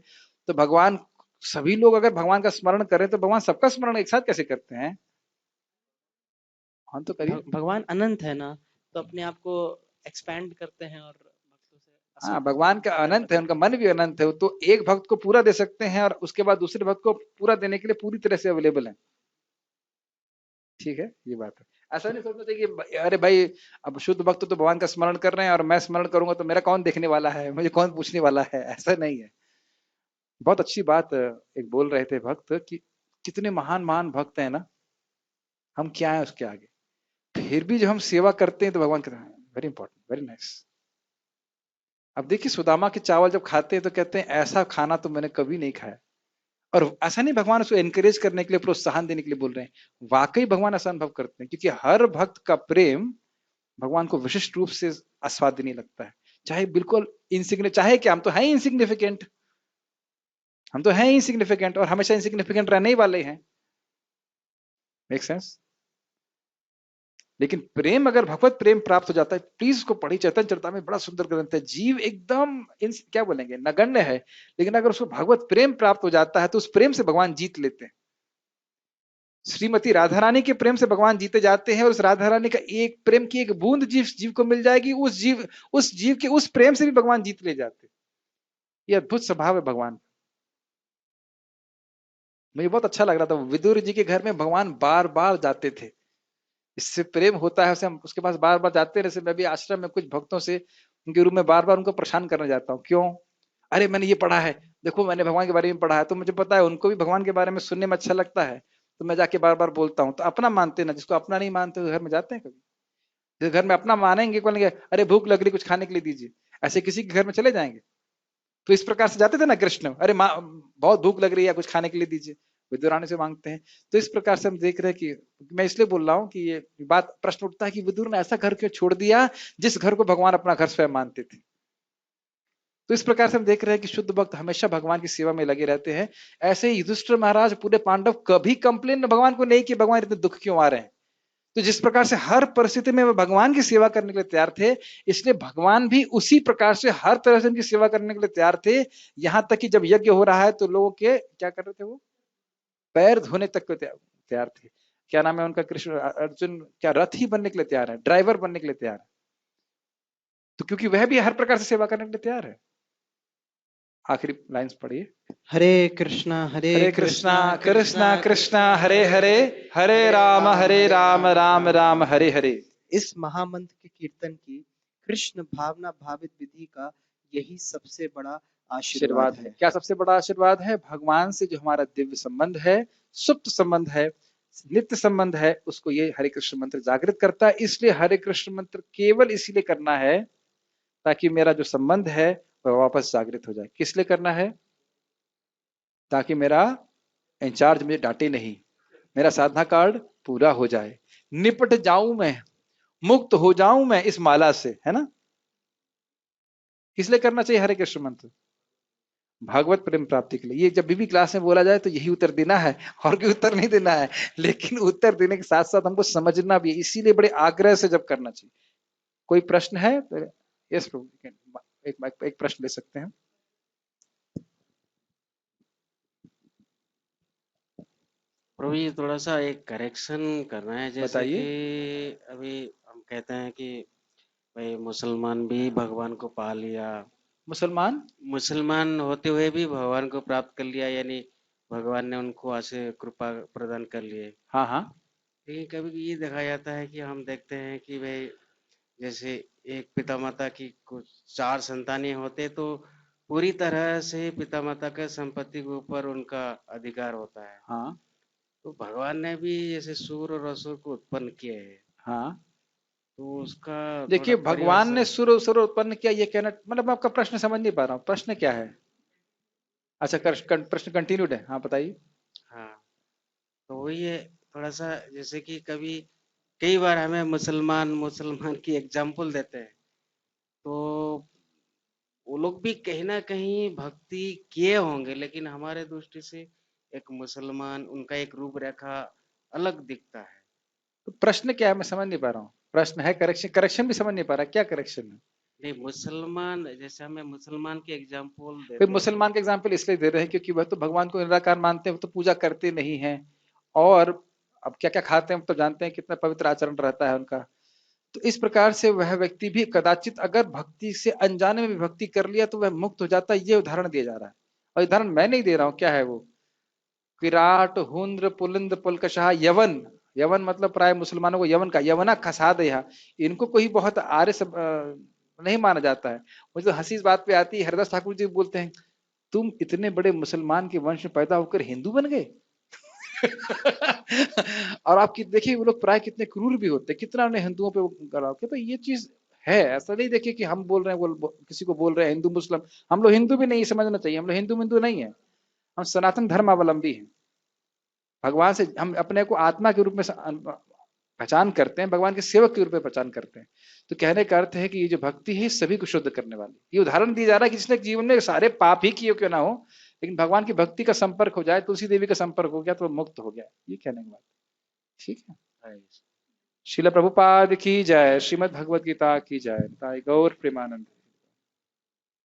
तो भगवान, सभी लोग अगर भगवान का स्मरण करें तो भगवान सबका स्मरण एक साथ कैसे करते हैं? हाँ तो करिए। भगवान अनंत है ना, तो अपने आप को एक्सपैंड करते हैं और भक्तों से हाँ, भगवान का अनंत है, उनका मन भी अनंत है, तो एक भक्त को पूरा दे सकते हैं और उसके बाद दूसरे भक्त को पूरा देने के लिए पूरी तरह से अवेलेबल है। ठीक है, ये बात है। ऐसा नहीं सोचना चाहिए कि अरे भाई अब शुद्ध भक्त तो भगवान का स्मरण कर रहे हैं और मैं स्मरण करूंगा तो मेरा कौन देखने वाला है, मुझे कौन पूछने वाला है, ऐसा नहीं है। बहुत अच्छी बात एक बोल रहे थे भक्त कि कितने महान महान भक्त हैं ना, हम क्या है उसके आगे। फिर भी जब हम सेवा करते हैं तो भगवान कहते हैं वेरी इंपॉर्टेंट, वेरी नाइस। अब देखिए सुदामा के चावल जब खाते हैं तो कहते हैं ऐसा खाना तो मैंने कभी नहीं खाया। और ऐसा नहीं भगवान उसको एनकरेज करने के लिए, प्रोत्साहन देने के लिए बोल रहे हैं, वाकई भगवान ऐसा अनुभव करते हैं, क्योंकि हर भक्त का प्रेम भगवान को विशिष्ट रूप से आस्वादनीय नहीं लगता है। चाहे बिल्कुल इनसिग्निफिकेंट, चाहे क्या, हम तो हैं इनसिग्निफिकेंट, हम तो हैं इनसिग्निफिकेंट और हमेशा इनसिग्निफिकेंट रहने ही वाले हैं। Make sense? लेकिन प्रेम, अगर भगवत प्रेम प्राप्त हो जाता है, प्लीज उसको पढ़ी, चैतन्य चरितामृत बड़ा सुंदर ग्रंथ है। जीव एकदम क्या बोलेंगे, नगण्य है, लेकिन अगर उसको भगवत प्रेम प्राप्त हो जाता है तो उस प्रेम से भगवान जीत लेते हैं। श्रीमती राधा रानी के प्रेम से भगवान जीते जाते हैं और उस राधा रानी का एक प्रेम की एक बूंद जीव को मिल जाएगी, उस जीव के उस प्रेम से भी भगवान जीत ले जाते। ये अद्भुत स्वभाव है भगवान। मुझे बहुत अच्छा लग रहा था, विदुर जी के घर में भगवान बार बार जाते थे, इससे प्रेम होता है उसे हम उसके पास बार बार जाते हैं। जैसे मैं भी आश्रम में कुछ भक्तों से उनके रूम में बार बार उनको परेशान करने जाता हूँ। क्यों? अरे मैंने ये पढ़ा है, देखो मैंने भगवान के बारे में पढ़ा है, तो मुझे पता है उनको भी भगवान के बारे में सुनने में अच्छा लगता है, तो मैं जाके बार बार बोलता हूँ। तो अपना मानते ना, जिसको अपना नहीं मानते घर में जाते हैं कभी? जिस घर में अपना मानेंगे, बोलेंगे अरे भूख लग रही कुछ खाने के लिए दीजिए, ऐसे किसी के घर में चले जाएंगे? तो इस प्रकार से जाते थे ना कृष्ण, अरे माँ बहुत भूख लग रही है कुछ खाने के लिए दीजिए, विदुरानी से मांगते हैं। तो इस प्रकार से हम देख रहे हैं कि मैं इसलिए बोल रहा हूँ कि ये बात, प्रश्न उठता है कि विदुर ने ऐसा घर क्यों छोड़ दिया जिस घर को भगवान अपना घर स्वयं मानते थे। तो इस प्रकार से हम देख रहे हैं कि शुद्ध भक्त हमेशा भगवान की सेवा में लगे रहते हैं। ऐसे ही युधिष्ठिर महाराज, पूरे पांडव कभी कंप्लेन भगवान को नहीं कि भगवान इतने दुख क्यों आ रहे हैं। तो जिस प्रकार से हर परिस्थिति में वे भगवान की सेवा करने के लिए तैयार थे, इसलिए भगवान भी उसी प्रकार से हर तरह से उनकी सेवा करने के लिए तैयार थे। यहां तक कि जब यज्ञ हो रहा है तो लोगों के क्या कर रहे थे, वो पैर धोने तक को तैयार थे। क्या नाम है उनका, कृष्ण अर्जुन क्या रथ ही बनने के लिए तैयार है, ड्राइवर बनने के लिए तैयार है। तो क्योंकि वह भी हर प्रकार से सेवा करने के लिए तैयार है। आखिरी लाइंस पढ़िए। हरे कृष्णा हरे हरे कृष्णा कृष्णा कृष्णा हरे हरे, हरे राम राम राम हरे हरे। इस महामंत्र के कीर्तन की कृष्ण भावना भावित विधि का यही सबसे बड़ा आशीर्वाद है। क्या सबसे बड़ा आशीर्वाद है? भगवान से जो हमारा दिव्य संबंध है, सुप्त संबंध है, नित्य संबंध है, उसको ये हरे कृष्ण मंत्र जागृत करता है। इसलिए हरे कृष्ण मंत्र केवल इसीलिए करना है ताकि मेरा जो संबंध है वह वापस जागृत हो जाए। किस लिए करना है? ताकि मेरा इंचार्ज मुझे डांटे नहीं, मेरा साधना कार्ड पूरा हो जाए, निपट जाऊं मैं, मुक्त हो जाऊं मैं इस माला से, है ना? इसलिए करना चाहिए हरे कृष्ण मंत्र, भागवत प्रेम प्राप्ति के लिए। ये जब भी क्लास में बोला जाए तो यही उत्तर देना है, और कोई उत्तर नहीं देना है, लेकिन उत्तर देने के साथ साथ हमको समझना भी है, इसीलिए बड़े आग्रह से जब करना चाहिए। कोई प्रश्न है? यस प्रभु, एक प्रश्न ले सकते हैं। प्रभु जी थोड़ा सा एक करेक्शन करना है, जैसे बताइए। कि अभी हम कहते हैं कि भाई मुसलमान भी भगवान को पा लिया, मुसलमान होते हुए भी भगवान को प्राप्त कर लिया, यानी भगवान ने उनको ऐसे कृपा प्रदान कर लिए। हाँ हाँ, लेकिन कभी ये देखा जाता है कि हम देखते हैं कि भाई जैसे एक पिता माता की कुछ 4 संतानें होते तो पूरी तरह से पिता माता के संपत्ति के ऊपर उनका अधिकार होता है। हाँ तो भगवान ने भी जैसे सूर और असुर को उत्पन्न किए है, हाँ। तो उसका देखिए, थोड़ा भगवान ने परिभाषा। सुर उत्पन्न किया, ये कहना मतलब आपका प्रश्न समझ नहीं पा रहा हूँ, प्रश्न क्या है? अच्छा, प्रश्न कंटिन्यूड है, हाँ बताइए। हाँ, तो वही है, थोड़ा सा जैसे कि कभी कई बार हमें मुसलमान मुसलमान की एग्जाम्पल देते हैं, तो वो लोग भी कहीं ना कहीं भक्ति किए होंगे, लेकिन हमारे दृष्टि से एक मुसलमान उनका एक रूपरेखा अलग दिखता है। तो प्रश्न क्या है, मैं समझ नहीं पा रहा हूँ। प्रश्न है करेक्शन, करेक्शन भी समझ नहीं पा रहा, क्या करेक्शन है? नहीं, मुसलमान जैसे हमें मुसलमान की एग्जाम्पल भाई, देते हैं तो। मुसलमान के एग्जाम्पल इसलिए दे रहे हैं क्योंकि वह तो भगवान को निराकार मानते हैं, वो तो पूजा करते नहीं है, और अब क्या क्या खाते हैं हम तो जानते हैं, कितना पवित्र आचरण रहता है उनका। तो इस प्रकार से वह व्यक्ति भी कदाचित अगर भक्ति से अनजाने में भी भक्ति कर लिया तो वह मुक्त हो जाता है, ये उदाहरण दिया जा रहा है। और उदाहरण मैं नहीं दे रहा हूँ, क्या है वो? विराट हुंद्र पुलिंद पुलकशाह यवन, यवन मतलब प्राय मुसलमानों को यवन का यवना खसा दया, इनको कोई बहुत आर्य नहीं माना जाता है। मुझे तो हंसी इस बात पे आती है, हरिदास ठाकुर जी बोलते हैं, तुम इतने बड़े मुसलमान के वंश में पैदा होकर हिंदू बन गए। और आपकी देखिए वो लोग प्राय कितने क्रूर भी होते हैं, कितना उन्हें हिंदुओं पे गड़ाव के, तो ये चीज है। ऐसा नहीं देखिए कि हम बोल रहे हैं, किसी को बोल रहे हैं हिंदू मुस्लिम, हम लोग हिंदू भी नहीं समझना चाहिए, हम लोग हिंदू हिंदू नहीं है, हम सनातन धर्मावलंबी हैं। भगवान से हम अपने को आत्मा के रूप में पहचान करते हैं, भगवान के सेवक के रूप में पहचान करते हैं। तो कहने का अर्थ है कि ये जो भक्ति है सभी को शुद्ध करने वाली, ये उदाहरण दिया जा रहा है कि जिसने जीवन में सारे पाप ही किए क्यों ना हो, लेकिन भगवान की भक्ति का संपर्क हो जाए, तुलसी देवी का संपर्क हो गया तो मुक्त हो गया, ये कहने की बात। ठीक है। श्रील प्रभुपाद की जय, श्रीमद् भगवद गीता की जय, गौर प्रेमानंद।